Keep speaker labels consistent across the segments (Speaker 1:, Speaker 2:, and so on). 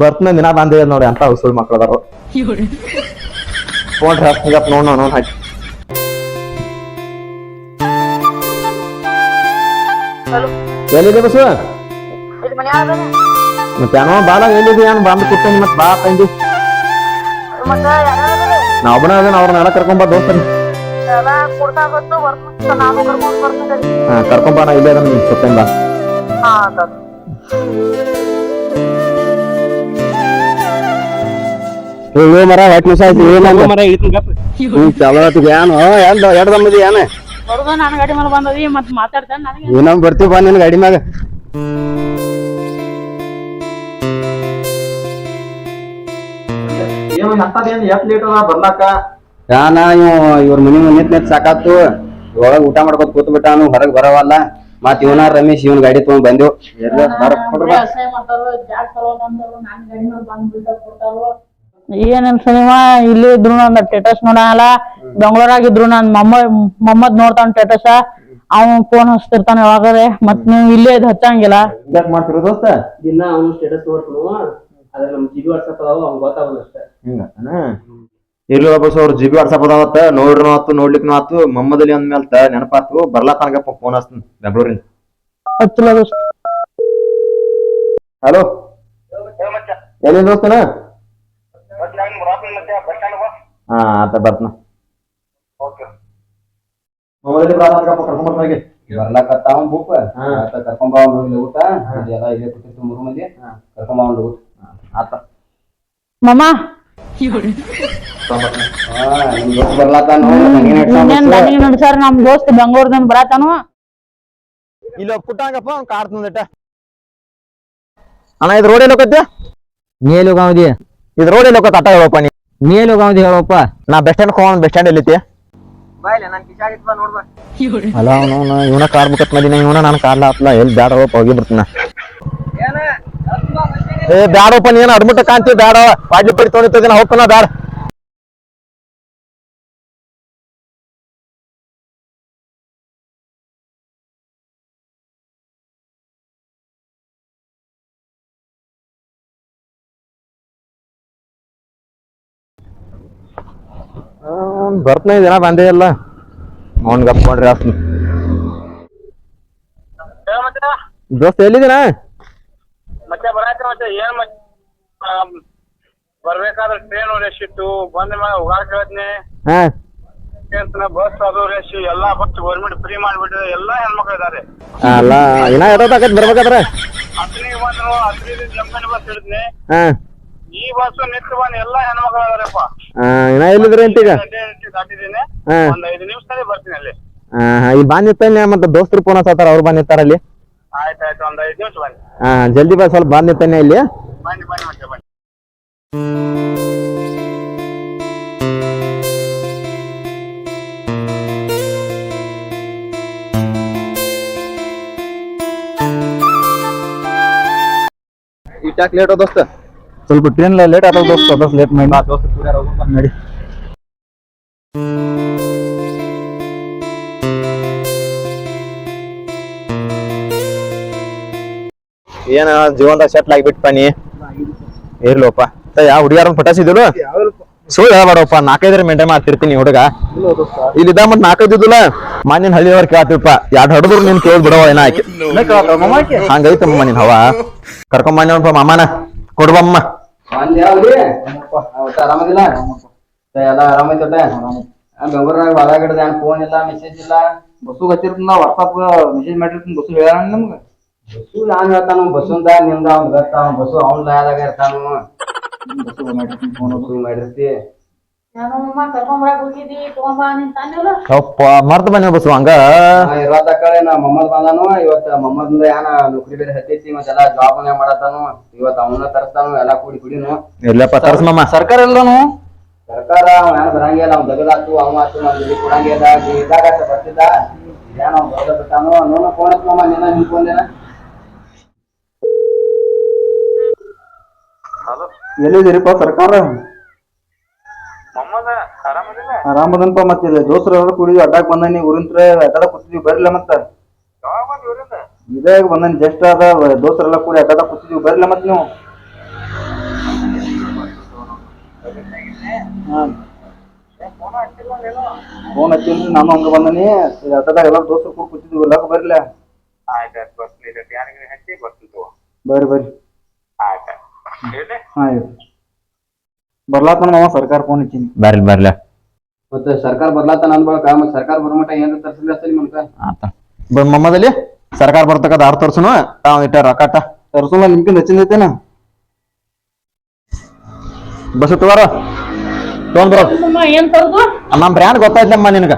Speaker 1: ಬರ್ತನ ದಿನ ಬಂದೇ ನೋಡಿ ಅಂತ ಉಸುಳ್ ಮಕ್ಳದಾರು ಫೋನ್ ಹಚ್ಚಿಗಪ್ಪ ನೋಡ್ ಹಾಕಿ ಎಲ್ಲಿದೆ ಬಸ್ಸು ಮತ್ತೆ ಏನೋ ಬಾಳ ಎಲ್ಲಿದೆ ಏನ್ ಬಂದ್ ಕೂತೇನಿ ಮತ್ ಬಾ ತಂದಿ ನಾ ಒಬ್ಬನ ಅದನ್ನ ಅವ್ರನ್ನೆಲ್ಲ ಕರ್ಕೊಂಬ ದೋಸ್ತರಿ ಕರ್ಕೊಂಬ ನಾ ಇಲ್ಲೇ ಅದನ್ನ ಕೂತೇನಿ ಬಾ ಮರ ಹೊಟ್ಟೆ ನಿಮಿಷ ಆಯ್ತು ಚಲೋ ಏನು ಎರಡು ದಮ್ಮದಿ ಏನ ಇನ್ನೊಂದ್ ಬರ್ತೀವಿ ಬಾ ನಿನ್ ಗಾಡಿ ಮ್ಯಾಗ ಬರ್ಲಾಕ ಯಾನ ಇವ್ರ ಮನಿ ನಿಂತ್ ಸಾಕಾತು ಒಳಗ ಊಟ ಮಾಡ್ಕೊತ ಕೂತ್ ಬಿಟ್ಟಾನು ಹೊರಗ್ ಬರವಲ್ಲ ಮತ್ ಇವನ ರಮೇಶ್ ಇವನ್ ಗಾಡಿ ತಗೊಂಡ್ ಬಂದೆವು
Speaker 2: ಏನೇನ್ ಸಿನಿಮಾ ಇಲ್ಲಿ ಇದ್ರು ನಂದ ಸ್ಟೇಟಸ್ ನೋಡಲ್ಲ ಬೆಂಗಳೂರಾಗ ಇದ್ರು ನಾನ್ ಮೊಮ್ಮದ್ ನೋಡ್ತಾನ ಸ್ಟೇಟಸ್ ಅವ್ನು ಫೋನ್ ಹಚ್ತಿರ್ತಾನ ಯಾವಾಗರೆ ಮತ್ ನೀವ್ ಇಲ್ಲೇ ಇದ್ ಹಚ್ಚಂಗಿಲ್ಲ
Speaker 1: ಮಾಡ್ತಿರೋ ದೋಸ್ತ
Speaker 3: ದಿನ ಅವ್ನು ಸ್ಟೇಟಸ್ ನೋಡ್ತಾನು ಅದ್ರ ನಮ್ ಜಿಬಿ ವಾಟ್ಸಪ್ ಅದಾವ ಅವ್ನ್ ಗೊತ್ತಾಗಲ್ಲ ಅಷ್ಟೇ
Speaker 1: ಇರ್ಲಿ ಬಸ್ ಅವ್ರ ಜಿಬಿ ವಾಟ್ಸಪ್ ಅದಾವತ್ತ ನೋಡ್ರಿ ಆತು ನೋಡ್ಲಿಕ್ನು ಆತು ಮೊಮ್ಮದಲ್ಲಿ ಅಂದ್ಮೇಲ್ತ ನೆನಪಾತು ಬರ್ಲಾತನಗಪ್ಪ ಫೋನ್ ಹಚ್ತೀನಿ ಬೆಂಗಳೂರಿಂದ
Speaker 2: ಹಚ್ಚಿಲ್ಲ ದೋಸ್ತ
Speaker 1: ಹಲೋ ಎಲ್ಲಿ ದೋಸ್ತನ ಹಾ ಆತ ಬರ್ತನ
Speaker 3: ಬರ್ಲಾಕತ್ತಾವ ಬುಕ್ ಕರ್ಕೊಂಬ ಊಟ ಎಲ್ಲ ಇಲ್ಲೇ ಕೂತಿರ್ತು 3 ಮಂದಿ ಕರ್ಕೊಂಬ ಊಟ
Speaker 1: ಆತ
Speaker 2: ಮಾಮ ಸರ್ ನಮ್ ದೋಸ್ತ್ ಬೆಂಗಳೂರ್ದಿಂದ ಬರತಾನು
Speaker 1: ಇಲ್ಲ ಪುಟ್ಟಂಗಪ್ಪ ಅವ್ನು ಕಾಡ್ತಂದಿಟ್ಟ ಅಣ್ಣ ಇದು ರೋಡ್ ಎಲ್ಲೋಕತ್ತೆ
Speaker 4: ನೀ ಗಾಂವದಿ
Speaker 1: ಇದು ರೋಡ್ ಎಲ್ಲೋಕತ್ತ ಅಟ್ಟ ಹೇಳಪ್ಪ
Speaker 4: ನೀ ಗಾಂವದಿ ಹೇಳಪ್ಪ
Speaker 1: ನಾ ಬಸ್ ಸ್ಟ್ಯಾಂಡ್ ಹೋಗೋಣ ಬಸ್ ಸ್ಟ್ಯಾಂಡ್ ಎಲ್ಲಿತಿ ಅಲ್ಲ ಅವನು ಇವನ ಕಾರ್ಬೇಕತ್ ಮದಿನ ಇವನ ನಾನು ಕಾರ್ಲ ಹತ್ಲ ಎಲ್ಲಿ ಬ್ಯಾಡ ಹೋಗಿ ಬರ್ತೀನ ಏ ಬ್ಯಾಡಪ್ಪ ನೀನು ಅಡ್ಮಿಟ್ ಕಾಂತಿ ಬ್ಯಾಡ ಪಾಡ್ಲಿ ಪಡಿ ತೊಗೊಂಡಿನ ಹೋಗ್ತಾನ ಬ್ಯಾಡ ಬರ್ತನ ದಿನ ಬಂದೇ ಇಲ್ಲ ಅವ್ನ್ ಗಪ್ಕೊಂಡ್ರಿ ಆಸ್ನಿ ದೋಸ್ತ ಎಲ್ಲಿದ್ದೀನ
Speaker 5: ಮತ್ತೆ ಬರಾಯ್ತ ಮತ್ತೆ ಏನ್ ಬರ್ಬೇಕಾದ್ರೆ ಟ್ರೈನ್ ರೇಸ್ ಇತ್ತು ಬಂದ ಮೇಲೆ ಹೋಗಾಕ ಹೇಳ್ತೀನಿ ಬಸ್ ಅದು ರೇಸ್ ಎಲ್ಲಾ ಬಸ್ ಗೌರ್ಮೆಂಟ್ ಫ್ರೀ ಮಾಡ್ಬಿಟ್ಟು ಎಲ್ಲಾ ಹೆಣ್ಮಕ್ಳು ಇದಾರೆ
Speaker 1: ಅಲ್ಲ ಇನ್ನ ಎಷ್ಟೊತ್ತಾಕತ್ ಬರ್ಬೇಕಾದ್ರೆ
Speaker 5: ಹತ್ತನಿಗೆ ಬಂದ್ರು ಹತ್ತನಿಗೆ ಜಂಪನಿ ಬಸ್ ಹಿಡಿದ್ನಿ ಈ ಬಸ್ ನಿಂತು ಬಂದ್ ಎಲ್ಲಾ ಹೆಣ್ಮಕ್ಳು ಇದಾರಪ್ಪ
Speaker 1: ಇನ್ನ ಎಲ್ಲಿದ್ರಿ ಅಂತೀಗ
Speaker 5: ದಾಟಿದ್ದೀನಿ ಒಂದ್ 5 ನಿಮಿಷದಲ್ಲಿ ಬರ್ತೀನಿ ಅಲ್ಲಿ
Speaker 1: ಇಲ್ಲಿ ಬಂದಿರ್ತಾನೆ ಮತ್ತೆ ದೋಸ್ತರು ಫೋನ್ ಹಚ್ತಾರ ಅವ್ರು ಬಂದಿರ್ತಾರ ಅಲ್ಲಿ
Speaker 5: ಆಯ್ತಾಯ್ತು ಒಂದ್ 5 ನಿಮಿಷ ಬನ್ನಿ
Speaker 1: ಜಲ್ದಿ ಬಾ ಸ್ವಲ್ಪ ಬಂದಿರ್ತಾನೆ ಇಲ್ಲಿ
Speaker 5: ಬನ್ನಿ ಬನ್ನಿ ಮತ್ತೆ ಬನ್ನಿ
Speaker 1: ಇಟ್ಟಾಕ್ ಲೇಟ್ ದೋಸ್ತ ಸ್ವಲ್ಪ ಟ್ರೈನ್ ಲೇಟ್ ಆದ ದೋಸ್ತ ಅದಕ್ಕೆ ಲೇಟ್ ಮಾಡಿ ದೋಸ್ತ ಪೂರ ನಡಿ ಏನ ಜೀವನದಾಗ ಸೆಟ್ಲ್ ಆಗಿಬಿಟ್ಪ ನೀ ಇರ್ಲೋಪ ಯಾವ ಹುಡುಗಿಯಾರನ್ನ ಪಟಾಸಿದ್ರು ಸುಳ್ಳು ಹೇಳ್ಬಾರಪ್ಪ 4-5 ಮೇಂಟೈನ್ ಮಾಡ್ತಿರ್ತೀನಿ ಹುಡುಗ ಇಲ್ಲಿದ್ದ ಮತ್ 4-5 ಇದ್ದಿಲ್ಲ ಮಾನಿನ ಹಳ್ಳಿಯವ್ರ ಕೇಳ್ತಿಪ್ಪ 2 ಹೊಡೆದ್ರು ನೀನ್ ಕೇಳ್ ಬಿಡವ ಏನ ಆಕೆ ಹಂಗೈತಮ್ಮ ನಿನ್ ಹವಾ ಕರ್ಕೊಂಬಂದ ಮಾಮನ ಕೊಡ್ಬಮ್ಮ
Speaker 3: ಆರಾಮದಿಲ್ಲ ಎಲ್ಲ ಆರಾಮೈತ ಬೆಂಗಳೂರಾಗ ಹೊರಗಡೆ ಏನ್ ಫೋನ್ ಇಲ್ಲ ಮೆಸೇಜ್ ಇಲ್ಲ ಬಸ್ಸು ಹಚ್ಚಿರ್ತ ವಾಟ್ಸಾಪ್ ಮೆಸೇಜ್ ಮಾಡಿರ್ತೀನಿ ಬಸ್ಸು ಹೇಳ ನಮ್ಗೆ ಬಸ್ಸು ನಾನ್ ಹೇಳ್ತಾನು ಬಸ್ಸುಂದ ನಿಂದ ಅವ್ನ್ ಗೊತ್ತ ಬಸ್ಸು ಅವ್ನ ಲಯದಾಗ ಇರ್ತಾನು ಬಸ್ಸು ಮಾಡಿರ್ತಿ
Speaker 1: ಮರ್ತ ಬನ್ನಿ ಬಸ್ಸು ಹಂಗ
Speaker 3: ಇರತ್ತಕ್ಕಳೆ ನಾ ಮೊಹಮ್ಮದ್ ಬಂದಾನು ಇವತ್ತ ಮೊಹಮ್ಮದ್ ಏನ ನೌಕರಿ ಬೇರೆ ಹತ್ತೈತಿ ಮತ್ತೆಲ್ಲ ಜಾಬ್ ಮಾಡತಾನು ಇವತ್ ಅವನ ತರ್ಸ್ತಾನು ಎಲ್ಲಾ ಕುಡಿನು
Speaker 1: ಇಲ್ಲಪ್ಪ ತರ್ಸ್ಮಮ್ಮ
Speaker 3: ಸರ್ಕಾರ ಎಲ್ಲನು ಸರ್ಕಾರ ಏನ್ ಬರಂಗಿಲ್ಲ ಅವ್ನ್ ದಗದಾತು ಅವ ಆತು ನಮ್ ಜೊತೆ ಕೊಡಂಗಿಲ್ಲ ಇದ್ದಾಗ ಬರ್ತಿದ್ದ ಏನೋ ಬರೋದ ಬಿಟ್ಟಾನು ನೋನ ಫೋನ್ ಹಚ್ಚಮ್ಮ ನಿನ್ನ ನಿಂತ್ಕೊಂಡೇನ
Speaker 1: ಎಲ್ಲಿದ್ದೀರಿಪ್ಪ ಸರ್ಕಾರ
Speaker 3: ಆರಾಮದನಪ್ಪ ಮತ್ತೆ ದೋಸ್ತರ ಕುಡಿದು ಅಡ್ಡಾಕ್ ಬಂದಾನಿ ಊರಿಂತ್ರ ಅಡ್ಡಾಡ ಕೂತಿದ್ವಿ ಬರ್ಲಿಲ್ಲ ಮತ್ತ ಇದಾಗ ಬಂದಾನಿ ಜಸ್ಟ್ ಅದ ದೋಸ್ತರೆಲ್ಲ ಕೂಡಿ ಅಡ್ಡಾಡ ಕೂತಿದ್ವಿ ಬರ್ಲಿಲ್ಲ ಮತ್ ನೀವು ಫೋನ್ ಹಚ್ಚಿನ್ರಿ ನಾನು ಹಂಗ ಬಂದನಿ ಆಟೋದಾಗ ಎಲ್ಲ ದೋಸ್ತರು ಕೂಡ ಕೂತಿದ್ವಿ ಎಲ್ಲಾಕ ಬರ್ಲಿ.
Speaker 5: ಆಯ್ತಾಯ್ತು ಬರ್ತೀನಿ ಯಾರಿಗೆ ಹಚ್ಚಿ ಬರ್ತೀನಿ ತಗೋ.
Speaker 3: ಬರ್ರಿ
Speaker 5: ಆಯ್ತಾಯ್ತು
Speaker 3: ಹಾ ಬರ್ಲಾತನ ಮಾವ ಸರ್ಕಾರ ಫೋನ್ ಹಚ್ಚಿನಿ.
Speaker 1: ಬರ್ಲಿ
Speaker 3: ಮತ್ತೆ ಸರ್ಕಾರ ಬರ್ಲಾತನ ಅನ್ಬಳಕ ಮತ್ತೆ ಸರ್ಕಾರ ಬರಮಟ ಏನ್ರ ತರ್ಸಿಲ್ಲ ಸರಿ ಮನ್ಕ
Speaker 1: ಆತ ಮೊಮ್ಮದಲ್ಲಿ ಸರ್ಕಾರ ಬರ್ತಕ್ಕದ ಆರ್ ತೋರ್ಸುನು ತಾವ್ ಇಟ್ಟ ರೊಕ್ಕ
Speaker 3: ತರ್ಸಲ್ಲ ನಿಮ್ಗೆ ಹಚ್ಚಿಂದೈತೇನ
Speaker 1: ಬಸ್ ತಗೋರ ತೊಗೊಂಡ್ಬರೋ
Speaker 2: ಏನ್ ತರದು
Speaker 1: ನಮ್ ಬ್ರ್ಯಾಂಡ್ ಗೊತ್ತಾಯ್ತಮ್ಮ ನಿನಗ.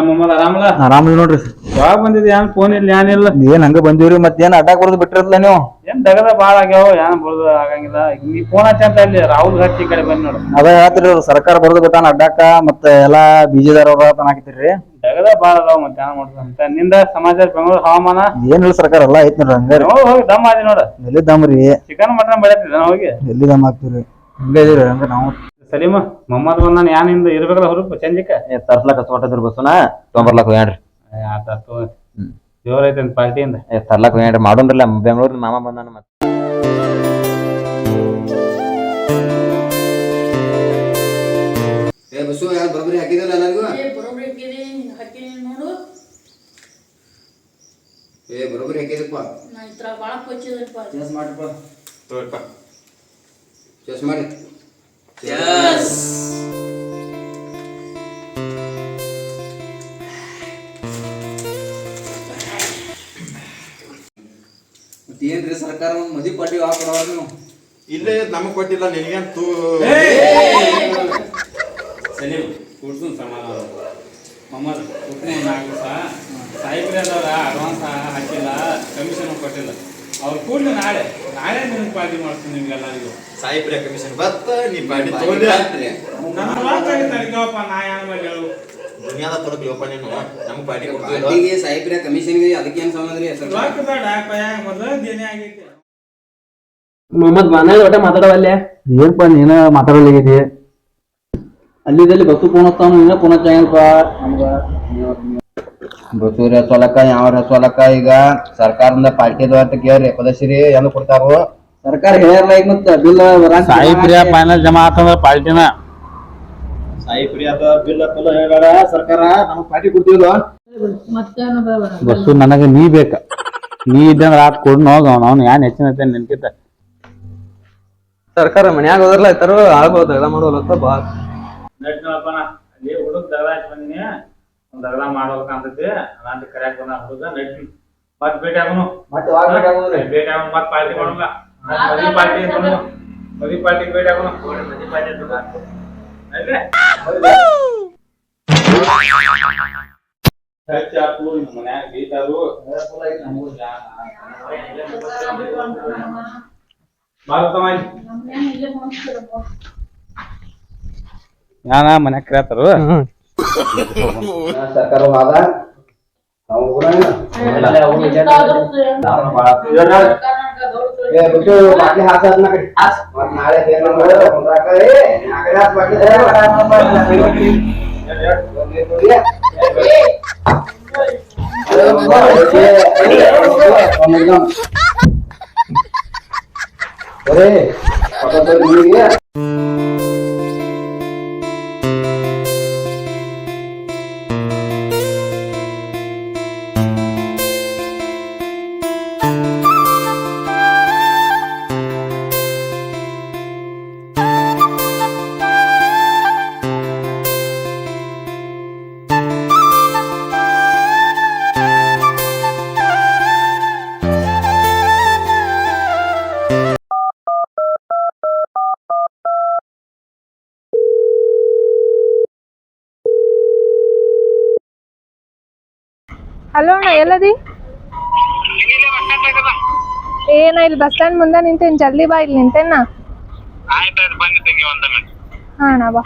Speaker 3: ಮೊಹಮ್ಮದ್ ಆರಾಮಲ್ಲ?
Speaker 1: ಆರಾಮಿಲ್ಲ ನೋಡ್ರಿ.
Speaker 3: ಯಾವಾಗ ಬಂದಿದ್ದೆ ಏನ್ ಫೋನ್ ಇಲ್ಲ ಏನಿಲ್ಲ.
Speaker 1: ಏನ್ ಹಂಗ ಬಂದಿವ್ರಿ ಮತ್ತೇನ್ ಅಡ್ಡಾಕ್ ಬರೋದು ಬಿಟ್ಟಿರಲ್ಲ ನೀವು.
Speaker 3: ಏನ್ ದಗದ ಬಾಳ ಆಗ್ಯಾವ ಏನ್ ಬರೋದು ಆಗಂಗಿಲ್ಲ. ನೀ ಫೋನ್ ಹಚ್ಚಂತ ಅಲ್ಲಿ ರಾಹುಲ್ ಹಚ್ಚಿ ಈ ಕಡೆ ಬಂದ್ ನೋಡು.
Speaker 1: ಅದ ಹೇಳ್ತಿರಿ ಸರ್ಕಾರ ಬರೋದು ಬಿಟ್ಟಾನ ಅಡ್ಡಾಕ ಮತ್ತ ಎಲ್ಲಾ ಬಿಜಿದಾರ ಹಾಕಿತಿರಿ.
Speaker 3: ದಗದ ಬಾಳ ಅದಾವ ಮತ್ತೆ ಏನ್ ಮಾಡುದು ನಿಂದ ಸಮಾಚಾರ ಬೆಂಗಳೂರು ಹವಾಮಾನ
Speaker 1: ಏನಿಲ್ಲ ಸರ್ಕಾರ ಎಲ್ಲಾ ಐತ್ ನೋಡ್ರಿ ಹಂಗಾರಿ.
Speaker 3: ಹೋಗಿ ದಮ್ ಆದಿ ನೋಡ.
Speaker 1: ಎಲ್ಲಿ ದಮ್ರಿ
Speaker 3: ಚಿಕನ್ ಮಟನ್ ಬೆಳತಿದ್ದ ಹೋಗಿ
Speaker 1: ಎಲ್ಲಿ ದಮ್ ಹಾಕ್ತಿವ್ರಿ ಹಂಗ ಇದೀರಿ ಹಂಗ ನಾವು.
Speaker 3: ಸಲೀಮ ಮೊಹಮ್ಮದ್ ಬಂದಾನ ಯಾನಿಂದ ಇರ್ಬೇಕಲ್ಲ ಹುರುಪ್ ಚಂಜಿಕ
Speaker 1: ತರ್ಸ್ಲಕ್ಕ ಹೊಟ್ಟದ್ರ ಬಸ್ಸುನ ತೊಂಬರ್ಲಕ್ ಹೋಗ್ಯಾಡ್ರಿ.
Speaker 3: ಆತಾತು ಜೋರ್ ಐತೆ ಪಾರ್ಟಿಯಿಂದ
Speaker 1: ತರ್ಲಕ್ ಹೋಗ್ಯಾಡ್ರಿ ಮಾಡೋನ್ರಲ್ಲ ಬೆಂಗಳೂರಿನ ಮಾಮ ಬಂದಾನ ಮತ್ತೆ.
Speaker 3: ಬಸ್ಸು ಯಾರು ಬರೋಬ್ಬರಿ ಹಾಕಿದಲ್ಲ ಎಲ್ಲರಿಗೂ
Speaker 2: ನೋಡು
Speaker 3: ಬರೋಬ್ಬರಿ ಹಾಕಿದಪ್ಪ
Speaker 2: ಬಾಳ ಕೊಚ್ಚಿದ್ರಪ್ಪ.
Speaker 3: ಚೆಸ್ ಮಾಡ್ರಪ್ಪ
Speaker 5: ತಗೋಪ್ಪ
Speaker 3: ಚೆಸ್ ಮಾಡಿ ಮತ್ತೇನ್ರಿ ಸರ್ಕಾರ ಮದಿ ಪಾರ್ಟಿ ಹಾಕೊಡೋರು ನೀವು
Speaker 5: ಇಲ್ಲೇ ನಮಗ್ ಕೊಟ್ಟಿಲ್ಲ ನಿನಗಂತೂ
Speaker 6: ಸಲೀಮ್ ಕೂಡ್ಸು ಸಮಾಧಾನ ಮೊಹಮ್ಮದ್ ಕುಟ್ಕೊಂಡು 4 ದಿವಸ ಸಾಯಿಬ್ರೆ ಅದವ್ರ ಅಡ್ವಾನ್ಸ್ ಹಾಕಿಲ್ಲ ಕಮಿಷನ್ ಕೊಟ್ಟಿಲ್ಲ ಅವ್ರು ಕೂಡಲೇ ನಾಳೆ ನಿಮ್ಗೆ ಪಾರ್ಟಿ ಮಾಡ್ತೀನಿ ನಿಮ್ಗೆಲ್ಲರಿಗೂ.
Speaker 5: ಸಾಯಿಬ್ರೆ ಕಮಿಷನ್ ಬತ್ತ ನೀ ಪಾರ್ಟಿ ತಗೊಂಡಿ
Speaker 6: ನನ್ನ ರೊಕ್ಕ ತಡಿಕವಪ್ಪ ನಾ ಏನ್ ಮಾಡಿ ಹೇಳು
Speaker 5: ದುನಿಯಾದ ತೊಡಗ್ಲಿವಪ್ಪ ನೀನು ನಮ್ಗ್ ಪಾರ್ಟಿ ಕೊಡ್ತೀವಿ.
Speaker 3: ಪಾರ್ಟಿಗೆ ಸಾಯಿಬ್ರೆ ಕಮಿಷನ್ಗೆ ಅದಕ್ಕೆ ಏನ್ ಸಂಬಂಧ ರೀ
Speaker 6: ರೊಕ್ಕ ಬೇಡ ಪಯ್ಯಾಗ ಮೊದಲು ದೇನೆ ಆಗೈತಿ.
Speaker 3: ಮೊಹಮ್ಮದ್ ಮನೇಲಿ ಒಟ್ಟ ಮಾತಾಡವಲ್ಲೇ
Speaker 1: ಏನ್ಪ ನೀನ ಮಾತಾಡಲಿಗಿದೆ
Speaker 3: ಅಲ್ಲಿದಲ್ಲಿ ಬಸ್ಸು ಫೋನ್ ಹಚ್ತಾವ ನೀನ ಫೋನ್ ಹಚ್ಚಂಗಲ್ಪ ನಮ್ಗ ಬಸ್ಸು ರೆಸೋಲಕ್ಕ ಯಾವ ರೆಸೋಲಕ್ಕ ಈಗ ಸರ್ಕಾರದಿಂದ ಪಾರ್ಟಿ ಅಂತ ಕೇಳ್ರಿ ಪದಶ್ರೀ ಏನು ಕೊಡ್ತಾರೋ ಸರ್ಕಾರ ಹೇಳ್ಯಾರಲ್ಲ ಈಗ ಮತ್ತೆ ಬಿಲ್
Speaker 6: ಸಾಯಿಬ್ರೆ ಫೈನಲ್ ಜಮಾ ಆತಂದ್ರ ಪಾರ್ಟಿನ
Speaker 1: ಸಾಯಿಬ್ರಿ ಅದ ಬಿಲ್ ಫುಲ್ ಹೇಳ ಸರ್ಕಾರ ನಮಗ್ ಪಾರ್ಟಿ ಕೊಡ್ತೀವಲ್ಲ.
Speaker 6: ಬಸ್ಸು ನನಗೆ ನೀ ಬೇಕ ನೀ ಇದ್ದಂದ್ರ ಆತ್ ಕೊಡ್ ಹೋಗ ಅವ್ನು ಏನ್ ಹೆಚ್ಚಿನ ನಿಂತಿದ್ದ
Speaker 1: ಸರ್ಕಾರ ಮನ್ಯಾಗ ಹೋದ್ರಲ್ಲ ಆಯ್ತಾರು ಆಗ್ಬೋದು ಎಲ್ಲ ಮಾಡೋಲ್ಲತ್ತ ಬಾ
Speaker 6: ನಡ್ನಪ್ಪನ ಅಲ್ಲಿ ಹುಡುಗ ದಗದ ಹಚ್ಚಿ ಬಂದಿನಿ ಒಂದ್ ದಗದ ಮಾಡ್ಬೇಕಂತೈತಿ ಅದಂತ ಕರ್ಯಾಕ್ ಬಂದ ಹುಡುಗ ನಡ್ನಿ ಮತ್ ಭೇಟಿ ಆಗೋನು ಭೇಟಿ ಆಗೋನು ಮತ್ ಪಾರ್ಟಿ ಮಾಡೋಲ್ಲ ಮದಿ ಪಾರ್ಟಿ ಭೇಟಿ ಆಗೋನು ಮದಿ ಪಾರ್ಟಿ ಹೆಚ್ಚಾಕು ಮನ್ಯಾಗ ಬೀತಾರು ಯಾನ ಮನ್ಯಾಗ ಕರ್ಯಾತಾರು
Speaker 3: ಸರ್ಕಾರ ಹೋದ ನಾವು ಬಾಟ್ಲಿ ಹಾಕದ್ನ ಕಡೆ ಮತ್ ನಾಳೆ
Speaker 7: ಹಲೋ ಅಣ್ಣ ಎಲ್ಲದಿ ಏನ ಇಲ್ಲಿ ಬಸ್ ಸ್ಟ್ಯಾಂಡ್ ಮುಂದೆ ನಿಂತೇನ್ ಜಲ್ದಿ ಬಾ ಇಲ್ಲಿ ನಿಂತೇನ
Speaker 5: ಆಯ್ತಾಯ್ತು ಬನ್ನಿ ತಂಗಿ ಒಂದ ಮಿನಿಟ್.
Speaker 7: ಹಾ ಅಣ್ಣ ಬಾ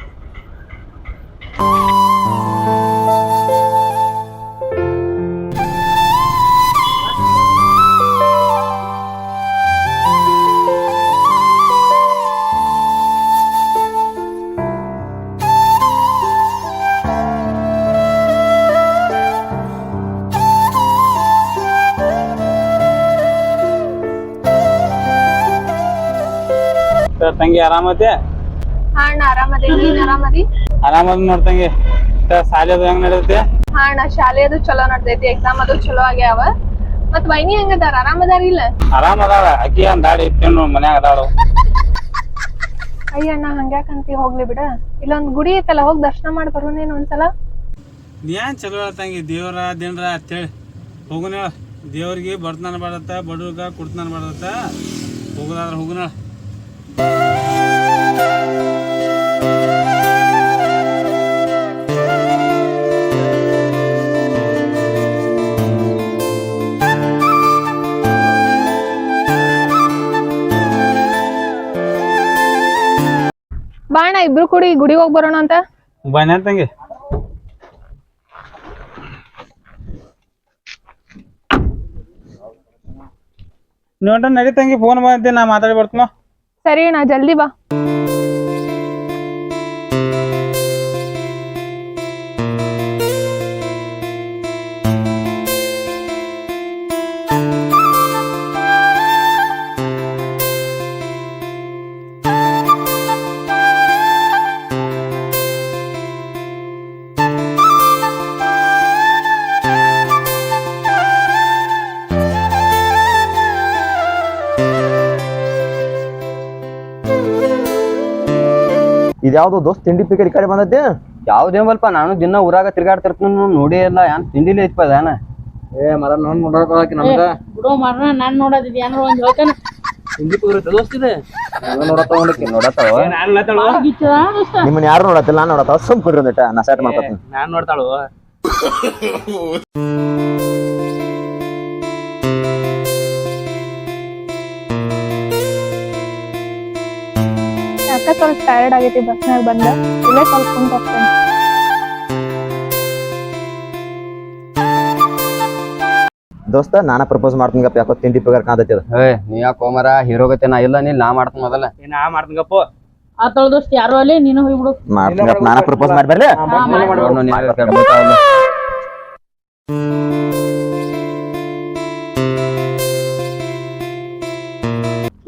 Speaker 6: ತಂಗಿ ಆರಾಮತೆ?
Speaker 7: ಹಾ ಅಣ್ಣ ಆರಾಮದಿ, ನೀನ್ ಆರಾಮದಿ?
Speaker 6: ಆರಾಮದ್ ನೋಡ್ತಂಗಿ. ಸಾಲಿ ಅದು ಹೆಂಗ್ ನಡೆದೈತಿ?
Speaker 7: ಹಾ ಅಣ್ಣ ಶಾಲೆ ಅದು ಚಲೋ ನಡ್ದೈತಿ, ಎಕ್ಸಾಮ್ ಅದು ಚಲೋ ಆಗ್ಯಾವ. ಮತ್ ವೈನಿ ಹೆಂಗದಾರ, ಆರಾಮದಾರ ಇಲ್ಲ?
Speaker 6: ಆರಾಮ ಅದಾಳ. ಅಕ್ಕಿ ಒಂದ್ ದಾಡಿ ಇತ್ತೇನು ಮನ್ಯಾಗ ಅದಾಳು.
Speaker 7: ಅಯ್ಯ ಅಣ್ಣ ಹಂಗ್ಯಾಕಂತಿ, ಹೋಗ್ಲಿ ಬಿಡ. ಇಲ್ಲೊಂದ್ ಗುಡಿ ಐತಲ್ಲ, ಹೋಗ್ ದರ್ಶನ ಮಾಡಿ ಬರೋನೇನು ಒಂದ್ಸಲ.
Speaker 6: ಏನ್ ಚಲೋ ತಂಗಿ, ದೇವ್ರ ದಿನರ ಅಂತೇಳಿ ಹೋಗುನ. ದೇವ್ರಿಗೆ ಬರ್ತನಾನ ಬಾಡತ್ತ, ಬಡವ್ರಗ ಕುಡ್ತನಾನ ಬಾಡತ್ತ. ಹೋಗುದಾದ್ರ ಹೋಗುನ.
Speaker 7: ಬಾ ಅಣ್ಣ ಇಬ್ರು ಕೂಡಿ ಗುಡಿಗೆ ಹೋಗ್ ಬರೋಣ ಅಂತ.
Speaker 6: ಬನ್ನಿ ತಂಗಿ. ನೋಡ ನಡಿ ತಂಗಿ, ಫೋನ್ ಬಂದಿ, ನಾ ಮಾತಾಡಿ ಬರ್ತೀನ.
Speaker 7: ಸರಿ ಅಣ್ಣ ಜಲ್ದಿ ಬಾ.
Speaker 1: ಇದ್ಯಾವ್ದು ದೋಸ್ತ್ ತಿಂಡಿ ಪಿಕರ್ ಈ ಕಡೆ ಬಂದೈತಿ?
Speaker 3: ಯಾವ್ದೇವಲ್ಪ, ನಾನು ದಿನ ಊರಾಗ ತಿರ್ಗಾಡ್ತಿರ್ತೀನಿ, ನೋಡೇ ಇಲ್ಲ. ಏನ್ ತಿಂಡಿಲಿ ಐತ್ಪ ಅದಾನ? ಏ ಮರ ನೋಡಕ್ ನಮ್ಗ
Speaker 2: ಬಿಡೋ ಮಾರ್ನ, ನಾನ್ ನೋಡೋದಿದ್ ಏನಾರ ಒಂದ್ ಹೇಳ್ತೇನೆ.
Speaker 3: ತಿಂಡಿ ಪೂರ ದೋಸ್ತಿದೆ ನೋಡತ್ತಾವ.
Speaker 1: ನಿಮ್ಮನ್ನ ಯಾರು ನೋಡತ್ತಿಲ್ಲ, ನಾನ್ ನೋಡತ್ತಾವ. ಸುಮ್ ಕೊಡ್ರಿ ಒಂದಿಟ, ನಾ ಸೆಟ್ ಮಾಡ್ಕೊತೀನಿ.
Speaker 3: ನಾನ್ ನೋಡ್ತಾಳು.
Speaker 7: ಯಾಕ ಸ್ವಲ್ಪ ಟಯರ್ಡ್ ಆಗೈತಿ ಬಸ್ನಾಗ ಬಂದ, ಇಲ್ಲೇ ಸ್ವಲ್ಪ ಕುಂತ ಹೋಗ್ತೇನೆ.
Speaker 1: ದೋಸ್ತ ನಾನ ಪ್ರಪೋಸ್ ಮಾಡ್ತೀನಿ ಗಪ್ಪ, ಯಾಕೋ ತಿಂಡಿ ಪಿಕರ್ ಕಾಣತೈತಿ ಅದು.
Speaker 3: ಏ ನೀ ಯಾಕೆ ಹೋಮರ ಹೀರೋಗತ್ತೆ? ನಾ ಇಲ್ಲ ನೀ, ನಾ ಮಾಡ್ತೀನಿ ಮೊದಲ.
Speaker 6: ನಾ ಮಾಡ್ತೀನಪ್ಪ.
Speaker 2: ಆತಳ ದೋಸ್ತ್ ಯಾರು ಅಲ್ಲಿ, ನೀನು ಹೋಗ್ಬಿಡು.
Speaker 1: ಮಾಡ್ತೀನಿ ಗಪ್ಪ, ನಾನ ಪ್ರಪೋಸ್ ಮಾಡಿ ಬರ್ಲಿ.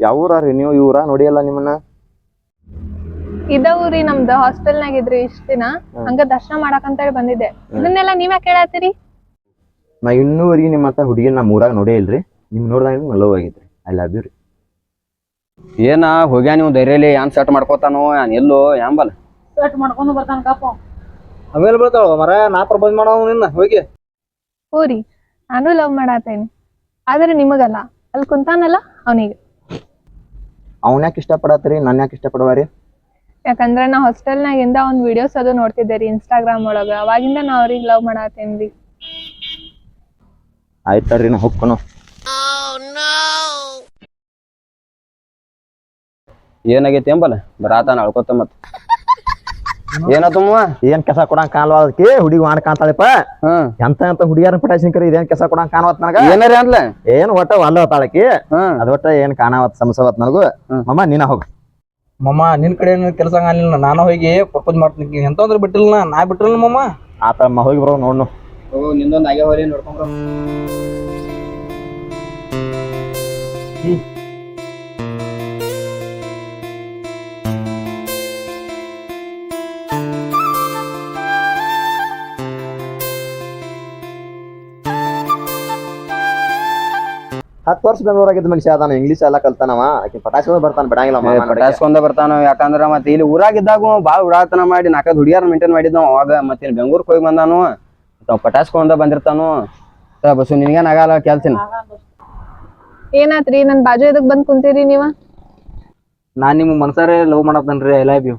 Speaker 1: ಯಾವ ಊರ್ರಿ ನೀವು? ಈ ಊರ ನೋಡಿಯಲ್ಲ ನಿಮ್ಮನ್ನ.
Speaker 7: ಇದ ಊರಿ ನಮ್ದು, ಹಾಸ್ಟೆಲ್ನಾಗ ಇದ್ರಿ ಇಷ್ಟ ದಿನ, ಹಂಗ ದರ್ಶನ ಮಾಡಕಂತೇಳಿ ಬಂದಿದ್ದೆ. ಇದನ್ನೆಲ್ಲ ನೀವ್ ಯಾಕೆ ಹೇಳತ್ತೀರಿ?
Speaker 1: ನಾ ಇನ್ನೂವರೆಗೆ ನಿಮ್ಮ ಹತ್ರ ಹುಡುಗಿನ ನಮ್ಮ ಊರಾಗ ನೋಡೇ ಇಲ್ರಿ. ನಿಮ್ ನೋಡ್ದಾಗ ಲವ್ ಆಗಿದ್ರಿ. ಐ ಲವ್ ಯು ರೀ.
Speaker 3: ಏನ ಹೋಗ್ಯಾ ನೀವು ಧೈರ್ಯಲಿ? ಏನ್ ಸೆಟ್ ಮಾಡ್ಕೋತಾನೋ ಏನ್ ಎಲ್ಲೋ ಯಾಂಬಲ್
Speaker 2: ಸೆಟ್ ಮಾಡ್ಕೊಂಡು ಬರ್ತಾನ ಕಾಪ.
Speaker 3: ಆಮೇಲೆ ಬರ್ತಾವ ಮರ, ನಾ ಪ್ರಪೋಸ್ ಮಾಡೋ ನಿನ್ನ ಹೋಗಿ.
Speaker 7: ಊರಿ ನಾನು ಲವ್ ಮಾಡತ್ತೇನಿ, ಆದ್ರೆ ನಿಮಗಲ್ಲ. ಅಲ್ಲಿ ಕುಂತಾನಲ್ಲ ಅವನಿಗೆ.
Speaker 1: ಅವ್ನ ಯಾಕೆ ಇಷ್ಟಪಡತ್ರಿ, ನನ್ನ ಯಾಕೆ ಇಷ್ಟಪಡವಾರಿ?
Speaker 7: ಯಾಕಂದ್ರ ನಾ ಹಾಸ್ಟೆಲ್ನಾಗಿಂದ ಒಂದ್ ವಿಡಿಯೋಸ್ ಅದು ನೋಡ್ತಿದ್ದೆ ರೀ ಇನ್ಸ್ಟಾಗ್ರಾಮ್ ಒಳಗ, ಅವಾಗಿಂದ ನಾ ಅವ್ರಿಗೆ ಲವ್ ಮಾಡತ್ತೇನ್ರಿ.
Speaker 1: ಆಯ್ತು ತಡ್ರಿ, ನಾ ಹೋಗ್ಕೊನು.
Speaker 3: ಏನಾಗೈತಿ ಎಂಬಲ್ಲ ಬರಾತಾನ ಅಳ್ಕೊತ ಮತ್ ಏನಾತಮ್ಮ?
Speaker 1: ಏನ್ ಕೆಸ ಕೊಡಂಗ್ ಕಾಣಲ್ವ ಅದಕ್ಕೆ? ಹುಡುಗಿ ಮಾಡ್ ಕಾಣ್ತಾಳಪ್ಪ. ಎಂತ ಹುಡುಗಿಯಾರ ಪಟಾಯಿಸಿನ ಕರಿ ಇದೇನ್ ಕೆಸ ಕೊಡಂಗ್ ಕಾಣವತ್ ನನಗ.
Speaker 3: ಏನಾರ ಅನ್ಲ
Speaker 1: ಏನ್ ಒಟ್ಟ ಅಲ್ಲ ತಾಳಕಿ, ಅದ ಒಟ್ಟ ಏನ್ ಕಾಣವತ್ ಸಮಸವತ್ ನನಗೂ. ಮಮ್ಮ ನೀನ ಹೋಗ್.
Speaker 3: ಮಮ್ಮ ನಿನ್ ಕಡೆ ಕೆಲಸ ಆಗಲಿಲ್ಲ, ನಾನು ಹೋಗಿ ಪ್ರಪೋಸ್ ಮಾಡ್ತೀನಿ. ಎಂತಂದ್ರೆ ಬಿಟ್ಟಿಲ್ಲ, ನಾ ಬಿಟ್ಟಿಲ್ಲ ಮಮ್ಮ.
Speaker 1: ಆತ ಹೋಗಿ ಬರೋ ನೋಡ್ನು.
Speaker 3: ನಿಂದೊಂದ್ ಆಗೆ ಹೋಗಿ ನೋಡ್ಕೊಂಡ್ರ.
Speaker 1: ಹತ್ತು ವರ್ಷ ಬೆಂಗಳೂರಾಗಿದ್ದ ಮನುಷ್ಯ ಅದಾನ, ಇಂಗ್ಲೀಷ್ ಎಲ್ಲ ಕಲ್ತಾನವ. ಆಕಿ ಪಟಾಯಿಸ್ಕೊಂಡ್ ಬರ್ತಾನ, ಬಿಡಂಗಿಲ್ಲ.
Speaker 3: ಪಟಾಯಿಸ್ಕೊಂಡ ಬರ್ತಾನ. ಯಾಕಂದ್ರ ಮತ್ತೆ ಇಲ್ಲಿ ಊರಾಗಿದ್ದಾಗ ಬಾಳ್ ಉಡಾತನ ಮಾಡಿ 4 ಹುಡುಗಿಯರ್ ಮೇಂಟೈನ್ ಮಾಡಿದ್ನಾವ. ಅವಾಗ ಮತ್ತೆ ಬೆಂಗಳೂರಿಗೆ ಹೋಗಿ ಬಂದಾನು, ಪಟಾಯಿಸ್ಕೊಂಡ ಬಂದಿರ್ತಾನು. ಬಸ್ಸು ನಿನ್ಗೇನ್ ಆಗಲ್ಲ ಕೆಲ್ಸಿನ.
Speaker 7: ಏನಾತ್ರಿ ನನ್ ಬಾಜು ಎದಕ್ ಬಂದ್ ಕುಂತೀರಿ ನೀವ?
Speaker 3: ನಾನ್ ನಿಮ್ ಮನ್ಸಾರೆ ಲವ್ ಮಾಡತ್ತನ್ರಿ. I love you.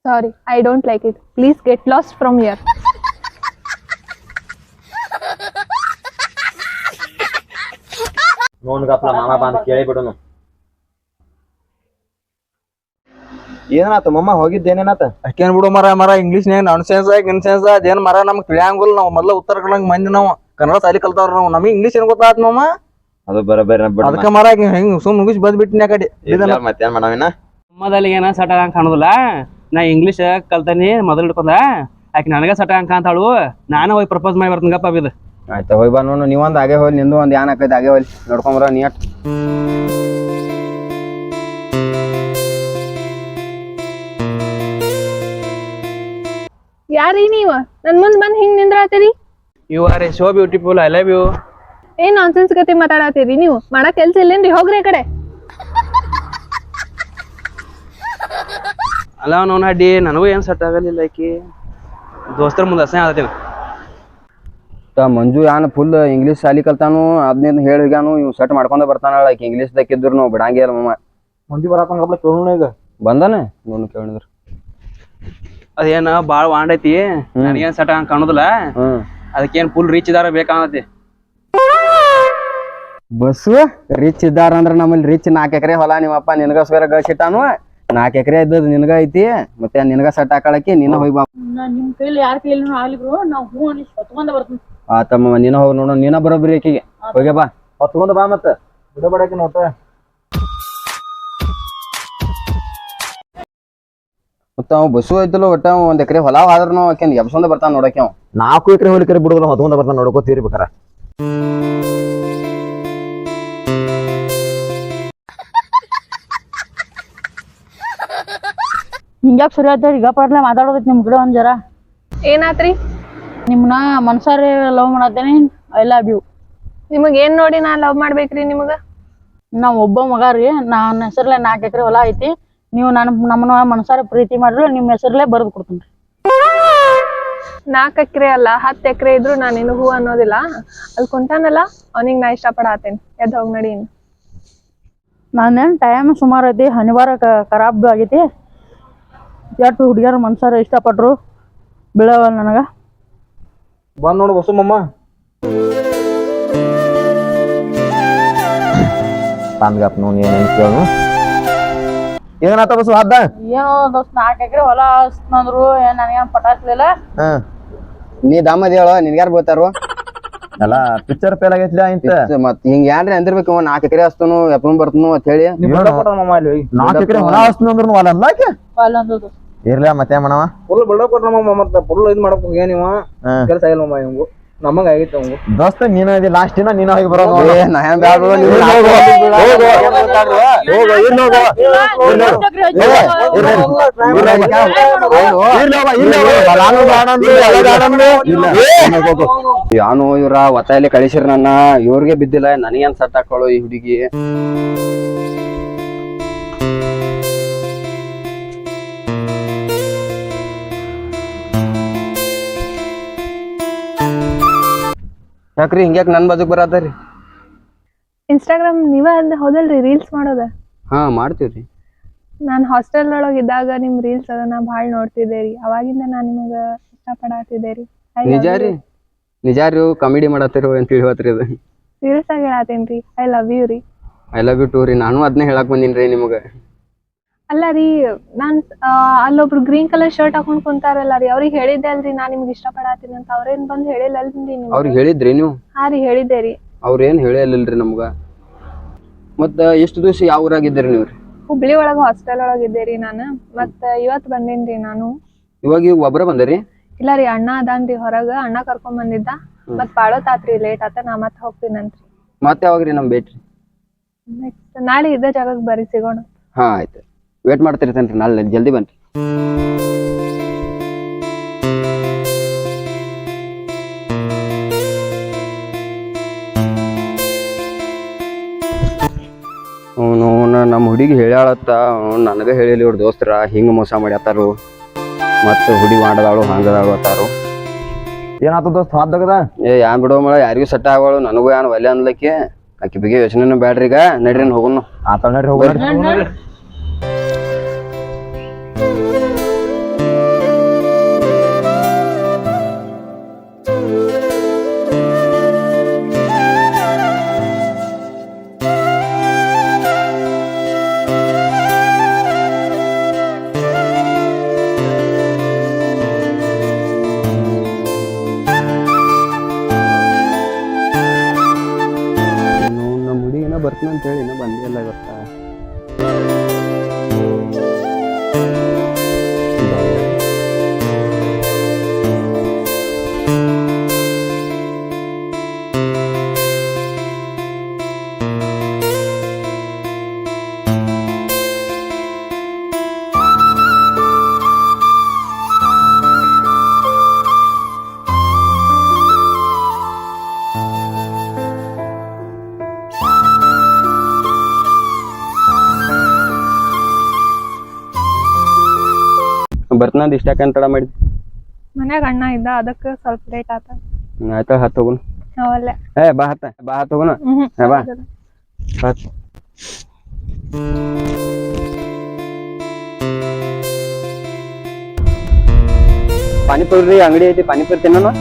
Speaker 7: Sorry, I don't like it. Please get lost from here.
Speaker 1: ನೋಡ್ಗಪ್ಲ ಮಾಮ ಬಂದ್ ಕೇಳಿ ಬಿಡುನು. ಏನಾತ ಮಮ್ಮ, ಹೋಗಿದ್ದೇನೇನಾತ?
Speaker 3: ಅಕ್ಕೇನ್ ಬಿಡು ಮರ ಇಂಗ್ಲೀಷ್ನ್ಯಾಗ ನಾನ್ಸೆನ್ಸ್ ಗಿನ್ಸೆನ್ಸ್ ಅದೇನ್ ಮರ ನಮ್ಗ್ ತಿಳಿಯಂಗಿಲ್ಲ. ನಾವ್ ಮೊದ್ಲ ಉತ್ತರ ಕನ್ನಡ ಮಂದಿ, ನಾವು ಕನ್ನಡ ಸಾಲಿ ಕಲ್ತಾವ್ರ. ನಾವು ನಮಗ್ ಇಂಗ್ಲೀಷ್ ಏನ್ ಗೊತ್ತಾತ್ ಮಮ್ಮ?
Speaker 1: ಅದು ಬರಬೇರ.
Speaker 3: ಅದಕ್ಕ ಮರ ಹೆಂಗ್ ಸುಮ್ ಮುಗಿಸ್ ಬಂದ್ ಬಿಟ್ಟಿನ ಕಡೆ.
Speaker 1: ಮತ್ತೇನ್ ಮಾಡವಿನ?
Speaker 8: ಮೊದಲಿಗೆ ಏನ ಸಟ ಹಂಗ ಕಾಣುದಿಲ್ಲ. ನಾ ಇಂಗ್ಲೀಷ್ ಕಲ್ತಾನಿ ಮೊದಲು ಹಿಡ್ಕೊಂಡ, ಆಕಿ ನನಗ ಸಟ ಹಂಗ ಕಾಂತಾಳು. ನಾನು ಹೋಗಿ ಪ್ರಪೋಸ್ ಮಾಡಿ ಬರ್ತೀನಿ ಗಪ್ಪ ಬಿದ್ದು.
Speaker 3: ಆಯ್ತಾ ಹೋಗಿ ಬಾ ನೋಡು. ನೀವೊಂದ್ ಆಗೆ ಹೋಗಿ, ನಿಂದು ಒಂದ್ ಏನ್ ಆಕೈತಿ ಆಗೆ ಹೋಗಿ ನೋಡ್ಕೊಂಬರ ನೀಟ್.
Speaker 7: ಯಾರೀ ನೀವ ನನ್ ಮುಂದ್ ಬಂದ್ ಹಿಂಗ್ ನಿಂದ್ರಾತೀರಿ?
Speaker 8: You are a so beautiful, I love you.
Speaker 7: ಏನ್ ನಾನ್ಸೆನ್ಸ್ ಗತಿ ಮಾತಾಡತ್ತೀರಿ ನೀವು? ಮಾಡಕ್ ಕೆಲ್ಸ ಇಲ್ಲೇನ್ರಿ? ಹೋಗ್ರಿ ಆ ಕಡೆ.
Speaker 8: ಅಲ್ಲ ನೋನಾಡಿ, ನನಗೂ ಏನ್ ಸೆಟ್ ಆಗಲಿಲ್ಲ. ಆಕಿ ದೋಸ್ತರ ಮುಂದೆ ಅಸಹ್ಯ ಆಗತ್ತೀನಿ.
Speaker 3: ಮಂಜು ಯಾನ್ ಫುಲ್ ಇಂಗ್ಲೀಷ್ ಶಾಲಿ ಕಲ್ತಾನು, ಅದ್ನೇನ್ ಹೇಳಿ ಹೋಗ್ಯಾನು. ಇವ್ ಸೆಟ್ ಮಾಡ್ಕೊಂಡ ಬರ್ತಾನ. ಆಕಿ ಇಂಗ್ಲೀಷ್ ದಕ್ಕಿದ್ರು ನಾವು ಬಿಡಂಗೇ ಇಲ್ಲ ಮಮ್ಮ.
Speaker 1: ಮಂಜು ಬರಾಕಂಗಪ್ಲ ಕೇಳೋಣ ಈಗ.
Speaker 3: ಬಂದಾನೆ ನೋಡ್ ಕೇಳಿದ್ರು.
Speaker 8: ಅದೇನ ಬಾಳ್ ವಾಂಡ್ ಐತಿ, ನನಗೇನ್ ಸೆಟ್ ಆಗಂಗ್ ಕಾಣುದಿಲ್ಲ. ಅದಕ್ಕೇನ್ ಫುಲ್ ರೀಚ್ ಇದಾರ ಬೇಕಾಗತ್ತೆ.
Speaker 3: ಬಸ್ಸು ರಿಚ್ ಇದ್ದಾರ ಅಂದ್ರ ನಮ್ಮಲ್ಲಿ ರಿಚ್ 4 ಎಕರೆ ಹೊಲ ನಿಮ್ಮಪ್ಪ ನಿನಗೋಸ್ಕರ ಗಳಿಸಿಟ್ಟಾನು. 4 ಎಕರೆ ಇದ್ದದ್ ನಿನಗ ಐತಿ. ಮತ್ತೆ ನಿನಗ ಸೆಟ್ ಹಾಕಳಕಿ ನೀನ ಹೋಗಿ ಬಾ.
Speaker 2: ನಿಮ್ ಕೈಲಿ ಯಾರ ಕೈಲಿ ಆಗ್ಲಿ ನಾವ್ ಹೂ ಅನಿಸ್ ಹೊತ್ಕೊಂಡ ಬರ್ತೀನಿ.
Speaker 3: ಆತಮ್ಮ ನೀನ ಹೋಗಿ ನೋಡು. ನೀನ ಬರೋಬ್ರಿ ಆಕಿಗೆ ಹೋಗ್ಯ ಬಾ.
Speaker 1: ಹೊತ್ಕೊಂಡ್ ಬಾ ಮತ್ತ ಬಿಡಬೇಡಕಿ ನೋಟ.
Speaker 3: ಮತ್ತ ಅವ್ ಬಸ್ಸು ಐತಲ್ಲ ಒಟ್ಟ 1 ಎಕರೆ ಹೊಲ ಆದ್ರೂ ಆಕೆನ್ ಎಬ್ಸೊಂದ ಬರ್ತಾನ ನೋಡಕ್ಕೆ. ಅವ್
Speaker 1: 4 ಎಕರೆ ಹೋಲಿಕರೆ ಬಿಡುದಿಲ್ಲ, ಹೊತ್ಕೊಂಡ ಬರ್ತಾನ ನೋಡ್ಕೋತೀರ್ಬೇಕಾರ.
Speaker 2: ಹಿಂಗ್ಯಾಕ್ ಸರಿ ಆಯ್ತು ಈಗ ಪಡ್ಲೆ ಮಾತಾಡೋದೈತಿ ನಿಮ್ ಕಡೆ ಒಂದ್ ಜರ.
Speaker 7: ಏನಾತ್ರಿ?
Speaker 2: ನಿಮ್ನ ಮನ್ಸಾರಿ ಲವ್ ಮಾಡತ್ತೇನಿ. I love you.
Speaker 7: ನಿಮಗ್ ಏನ್ ನೋಡಿ ನಾ ಲವ್ ಮಾಡ್ಬೇಕ್ರಿ ನಿಮಗ?
Speaker 2: ನಾವ್ ಒಬ್ಬ ಮಗ ರೀ. ನನ್ನ ಹೆಸರ್ಲೆ 4 ಎಕರೆ ಹೊಲ ಐತಿ. ನೀವು ನಮ್ಮನ್ನ ಮನಸಾರ ಪ್ರೀತಿ ಮಾಡ್ರಿ, ನಿಮ್ ಹೆಸರ್ಲೆ ಬರ್ದು ಕೊಡ್ತೀನಿ.
Speaker 7: 4 ಎಕರೆ ಅಲ್ಲ 10 ಎಕರೆ ಇದ್ರು ನಾನು ನಿನಗ್ ಹೂ ಅನ್ನೋದಿಲ್ಲ. ಅಲ್ಲಿ ಕುಂತಾನಲ್ಲ ಅವನಿಗೆ ನಾ ಇಷ್ಟ ಪಡಾತೇನಿ. ಎದ್ ಹೋಗ್ ನಡಿ.
Speaker 2: ನಾನೇನ್ ಟೈಮ್ ಸುಮಾರು ಐತಿ, ಹನಿವಾರ ಖರಾಬ್ ಆಗೈತಿ. ಎಷ್ಟು ಹುಡುಗಿಯರ ಮನ್ಸಾರ ಇಷ್ಟಪಟ್ರು ಬೀಳವಲ್ಲ ನನಗ.
Speaker 1: ಬಂದ್ ನೋಡು ಬಸ್ಸು ಮಮ್ಮ. ತಂದ್ಗಪ್ಪ ನೋಡಿ ಏನೇನು ಕೇಳು. ಏನಾತ ಬಸ್ಸು ಅದ?
Speaker 2: ಏನೋ ದೋಸ್ತ್ 4 ಎಕರೆ ಹೊಲ ಹಸ್ತಂದ್ರು ನನಗೇನ್ ಪಟಾಸ್ಲಿಲ್ಲ.
Speaker 3: ನೀ ದಮ್ಮದಿ ಹೇಳ ನಿನ್ಗ್ಯಾರು ಬೀಳ್ತಾರು?
Speaker 1: ಎಲ್ಲ ಪಿಕ್ಚರ್ ಫೇಲ್ ಆಗೈತ್ಲ ಇಂತ.
Speaker 3: ಮತ್ ಹಿಂಗ ಏನ್ರಿ ಅಂದಿರ್ಬೇಕು. 4 ಎಕರೆ ಹಸ್ತನು ಎಪ್ಪನ್ ಬರ್ತನು ಅಂತ ಹೇಳಿ.
Speaker 1: 4 ಎಕರೆ ಹೊಲ ಹಸ್ತನು ಅಂದ್ರು ಹೊಲ ಅಲ್ಲಾಕೆ
Speaker 2: ಅಲ್ಲೊಂದು
Speaker 1: ಇರ್ಲ ಮತ್ತೆ ಮಾಡವ.
Speaker 6: ಫುಲ್ ಬಿಲ್ಡಪ್ ಕೊಟ್ಟ ಮಮ್ಮ. ಮತ್ತೆ ಫುಲ್ ಇದು ಮಾಡಕ್ ಹೋಗ್ಯ ನೀವ. ಕೆಲಸ ಇಲ್ಲ ಮಮ್ಮ ಇವಂಗು. ನಮಗ ಆಗೈತೆ ಅವಂಗು.
Speaker 1: ದೋಸ್ತ ನೀನ ಇದೆ ಲಾಸ್ಟ್ ದಿನ ನೀನ ಹೋಗಿ ಬರೋ.
Speaker 3: ನಾ ಹೆಂಗ್ ಬ್ಯಾಡ ಬಿಡು, ನೀವು ಯಾನು ಇವ್ರ ಒತ್ತಾಯಲ್ಲಿ ಕಳಿಸಿರ್ ನನ್ನ. ಇವ್ರಿಗೆ ಬಿದ್ದಿಲ್ಲ, ನನಗೇನ್ ಸಟ್ ಹಾಕೊಳ್ಳು ಈ ಹುಡುಗಿ. ಯಾಕ್ರಿ ಹಿಂಗ್ಯಾಕ್ ನನ್ ಬದುಕ್ ಬರತ್ತರಿ?
Speaker 7: ಇನ್ಸ್ಟಾಗ್ರಾಮ್ ನೀವ ಹೌದಲ್ರಿ ರೀಲ್ಸ್ ಮಾಡೋದ?
Speaker 3: ಹಾ ಮಾಡ್ತೀವ್ರಿ.
Speaker 7: ನಾನ್ ಹಾಸ್ಟೆಲ್ ಒಳಗ್ ಇದ್ದಾಗ ನಿಮ್ ರೀಲ್ಸ್ ಅದನ್ನ ಭಾಳ ನೋಡ್ತಿದ್ದೇರಿ. ಅವಾಗಿಂದ ನಾ ನಿಮಗ ಇಷ್ಟ ಪಡಾತಿದ್ದೇರಿ.
Speaker 3: ನಿಜ ರೀ? ನಿಜ ರೀ? ಕಾಮಿಡಿ ಮಾಡತ್ತಿರೋ ಅಂತ ಹೇಳ್ವತ್ರಿ ಅದು?
Speaker 7: ಸೀರಿಯಸ್ ಆಗಿ ಹೇಳತ್ತೇನ್ರಿ. ಐ ಲವ್ ಯು ರೀ.
Speaker 3: ಐ ಲವ್ ಯು ಟೂ ರೀ. ನಾನು ಅದನ್ನೇ ಹೇಳಕ್ ಬಂದಿನ್ರಿ ನಿಮಗ.
Speaker 7: ಅಲ್ಲ ರೀ, ನಾನ್ ಅಲ್ಲೊಬ್ರು ಗ್ರೀನ್ ಕಲರ್ ಶರ್ಟ್ ಹಾಕೊಂಡ್ ಕುಂತಾರಲ್ಲ ರೀ, ಅವ್ರಿಗೆ ಹೇಳಿದ್ದೆ ಅಲ್ರಿ ನಾ ನಿಮ್ಗೆ ಇಷ್ಟ ಪಡಾತೀನಿ ಅಂತ. ಅವ್ರೇನ್ ಬಂದ್ ಹೇಳಿಲ್ಲ ಅಲ್ರಿ ನಿಮ್ಗೆ?
Speaker 3: ಅವ್ರಿಗೆ ಹೇಳಿದ್ರಿ ನೀವು?
Speaker 7: ಹಾ ರೀ ಹೇಳಿದ್ದೆ ರೀ.
Speaker 3: ಅವ್ರೇನ್ ಹೇಳಿಲ್ಲಲ್ರಿ ನಮ್ಗ. ಮತ್ತ ಎಷ್ಟು ದಿವಸ ಯಾವ ಊರಾಗಿದ್ದೀರಿ ನೀವ್ರಿ?
Speaker 7: ಹುಬ್ಳಿ ಒಳಗ ಹಾಸ್ಟೆಲ್ ಒಳಗ ಇದ್ದೇರಿ ನಾನು. ಮತ್ತ ಇವತ್ ಬಂದೇನ್ರಿ ನಾನು.
Speaker 3: ಇವಾಗ ಒಬ್ರ ಬಂದರಿ?
Speaker 7: ಇಲ್ಲ ರೀ, ಅಣ್ಣ ಅದಾನ್ರಿ ಹೊರಗ. ಅಣ್ಣ ಕರ್ಕೊಂಡ್ ಬಂದಿದ್ದ. ಮತ್ ಬಾಳೋತಾತ್ರಿ, ಲೇಟ್ ಆತ. ನಾ ಮತ್ ಹೋಗ್ತೀನಂತ್ರಿ.
Speaker 3: ಮತ್ತೆ ಯಾವಾಗ್ರಿ ನಮ್ ಭೇಟಿ?
Speaker 7: ನೆಕ್ಸ್ಟ್ ನಾಳೆ ಇದ್ದ ಜಾಗಕ್ಕೆ ಬರ್ರಿ, ಸಿಗೋಣ.
Speaker 3: ಹಾ ಆಯ್ತು, ವೇಟ್ ಮಾಡ್ತಿರ್ತೇನ್ರಿ. ನಾಳೆ ಜಲ್ದಿ ಬನ್ರಿ. ಅವನು ನಮ್ಮ ಹುಡುಗಿ ಹೇಳ್ಯಾಳತ್ತ, ನನಗ ಹೇಳಿಲ್ಲ ಇವ್ರ ದೋಸ್ತರ ಹಿಂಗ ಮೋಸ ಮಾಡ್ಯಾತಾರು. ಮತ್ತೆ ಹುಡುಗಿ ಮಾಡದಾಳು ಹಂಗದಾಳು ಅತ್ತಾರು.
Speaker 1: ಏನಾತ ದೋಸ್ತ ಹಾದ್ದಗದ?
Speaker 3: ಯಾನ್ ಬಿಡೋ ಮಳ, ಯಾರಿಗೂ ಸೆಟ್ ಆಗೋಳು. ನನಗೂ ಯಾನ್ ಒಲೆ ಅನ್ಲಕ್ಕೆ. ಆಕಿ ಬಗ್ಗೆ ಯೋಚನೆನೂ ಬ್ಯಾಡ್ರಿ. ಈಗ ನಡ್ರಿ ಹೋಗುನು.
Speaker 1: ಆತ ನಡ್ರಿ ಹೋಗ್ರಿ.
Speaker 3: ನಮ್ಮ ಹುಡುಗಿ ಏನೋ ಬರ್ತೀನಿ ಅಂತ ಹೇಳಿ ಇನ್ನೂ ಬಂದೇ ಇಲ್ಲ ಇವತ್ತ. ಬರ್ತನಂದ್ ಇಷ್ಟಾಕಂತ ತಡ ಮಾಡಿದ್
Speaker 7: ಮನ್ಯಾಗ ಅಣ್ಣ ಇದ್ದ ಅದಕ್ಕೆ ಸ್ವಲ್ಪ ಲೇಟ್ ಆತ.
Speaker 3: ಆಯ್ತಾ ಹತ್ತು ಹೋಗುನು.
Speaker 7: ಅವಲ್ಲೇ
Speaker 3: ಬಾ ಹತ್ತು ಹೋಗುನು. ಬಾ ಹತ್ ಪಾನಿಪುರಿ ಅಂಗಡಿ ಐತಿ, ಪಾನಿಪುರಿ ತಿನ್ನೋಣ.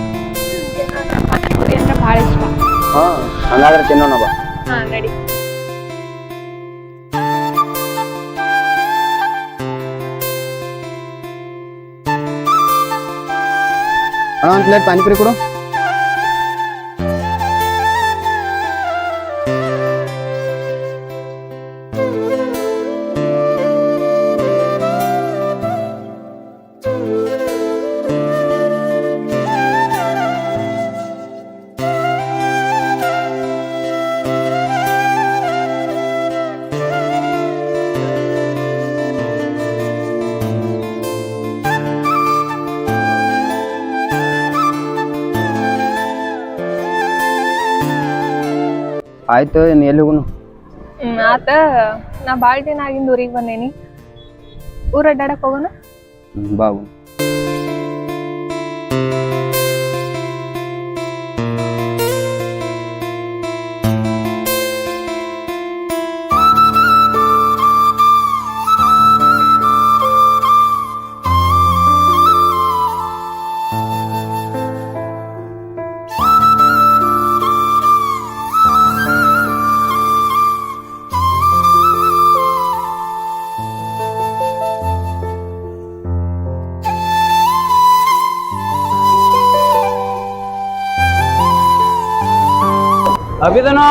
Speaker 7: ಪಾನಿಪುರಿ ಅಂದ್ರೆ ಭಾಳ ಇಷ್ಟ.
Speaker 3: ಹಾ ಹಂಗಾದ್ರೆ ತಿನ್ನೋಣ ಬಾ.
Speaker 7: ಹಾ ನಡಿ.
Speaker 3: ಒಂದು ಪ್ಲೇಟ್ ಪಾನಿಪುರಿ ಕೊಡು. ಆಯ್ತು, ಇನ್ನು ಎಲ್ಲಿ ಹೋಗುನು?
Speaker 7: ಆತ ನಾ ಭಾಳ ದಿನ ಆಗಿಂದ ಊರಿಗೆ ಬಂದೇನಿ. ಊರ್ ಅಡ್ಡಾಡಕ್ ಹೋಗೋಣ.
Speaker 3: ಬಾ. ಅಭಿದನೋ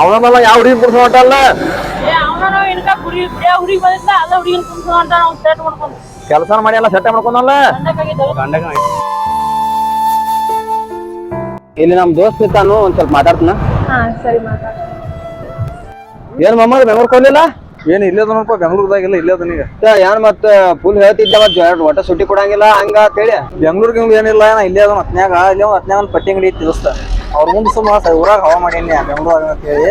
Speaker 1: ಅವನಲ್ಲ ಯಾವ ಹುಡುಗಿ ಕುಡ್ಸ ಹೊಂಟಲ್ಲ. ಕೆಲಸ ಮಾಡಿ ಎಲ್ಲ ಸೆಟ್ ಮಾಡ್ಕೊಂಡಲ್ಲ.
Speaker 3: ಇಲ್ಲಿ ನಮ್ ದೋಸ್ತ್ ಇರ್ತಾನು, ಒಂದ್ ಸ್ವಲ್ಪ ಮಾತಾಡ್ತಾನ.
Speaker 7: ಹಾ ಸರಿ ಮಾತಾಡ.
Speaker 1: ಏನ್ ಮಮ್ಮ ಬೆಂಗ್ಳೂರ್ ಕೊಡ್ಲಿಲ್ಲ?
Speaker 6: ಏನು ಇಲ್ಲೇ ಅದನಪ್ಪ ಬೆಂಗ್ಳೂರ್ದಾಗೆಲ್ಲ ಇಲ್ಲೇ ಅದನೀಗ.
Speaker 3: ಏನ್ ಮತ್ತ ಫುಲ್ ಹೇಳ್ತಿದ್ದ ಒಟ್ಟ ಸುಟ್ಟಿ ಕೊಡಂಗಿಲ್ಲ ಹಂಗ ಅಂತೇಳಿ.
Speaker 6: ಬೆಂಗ್ಳೂರ್ಗೆ ಏನಿಲ್ಲ, ನಾ ಇಲ್ಲೇ ಅದನ್ನ ಹತ್ನ್ಯಾಗ ಇಲ್ಲೇ ಒಂದು ಹತ್ನ್ಯಾಗ ಒಂದು ಪಟ್ಟಿ ಅಂಗಡಿ ಐತಿ ದೋಸ್ತ. ಅವ್ರ ಮುಂದೆ ಸುಮ್ಮ ಊರಾಗ ಹವಾ ಮಾಡೀನಿ ಬೆಂಗ್ಳೂರ್ ಅಂತ ಹೇಳಿ.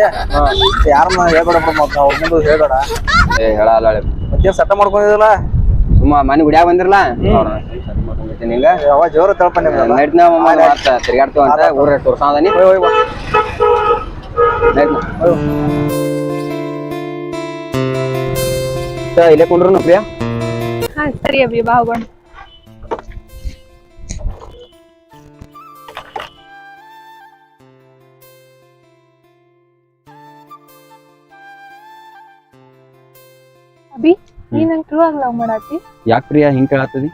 Speaker 6: ಯಾರನ್ನ ಹೇಳ್ಬೇಡ ಮತ್ತ ಅವ್ರ ಮುಂದೆ ಹೇಳ್ಬೇಡ.
Speaker 3: ಹೇಳಲ್ಲ
Speaker 6: ಮತ್ತೇನ್ ಸಟ್ಟ ಮಾಡ್ಕೊಂಡಿದಿಲ್ಲ?
Speaker 3: ಸುಮ್ಮ ಮನೆ ಗುಡಿಯಾಗ ಬಂದಿರಲ್ಲ ನಿಂಗ
Speaker 6: ಯಾವ ಜೋರ ತಳಪ
Speaker 3: ನೈಟ್ನ ತಿರ್ಗಾಡ್ತೀವ ಅಂತ ಊರ ತೋರ್ಸಾದನಿ. ಇಲ್ಲೇ ಕೊಂಡ್ರು ಪ್ರಿಯಾ.
Speaker 7: ಹಾ ಸರಿ ಅಭಿ ಬಾ ಹೋಗೋಣ. ಅಭಿ ನೀ ನಂಗೆ ಟ್ರೂ ಆಗಿ ಲವ್ ಮಾಡಾತಿ?
Speaker 3: ಯಾಕೆ ಪ್ರಿಯಾ ಹಿಂಗ್ ಕೇಳತ್ತದಿ?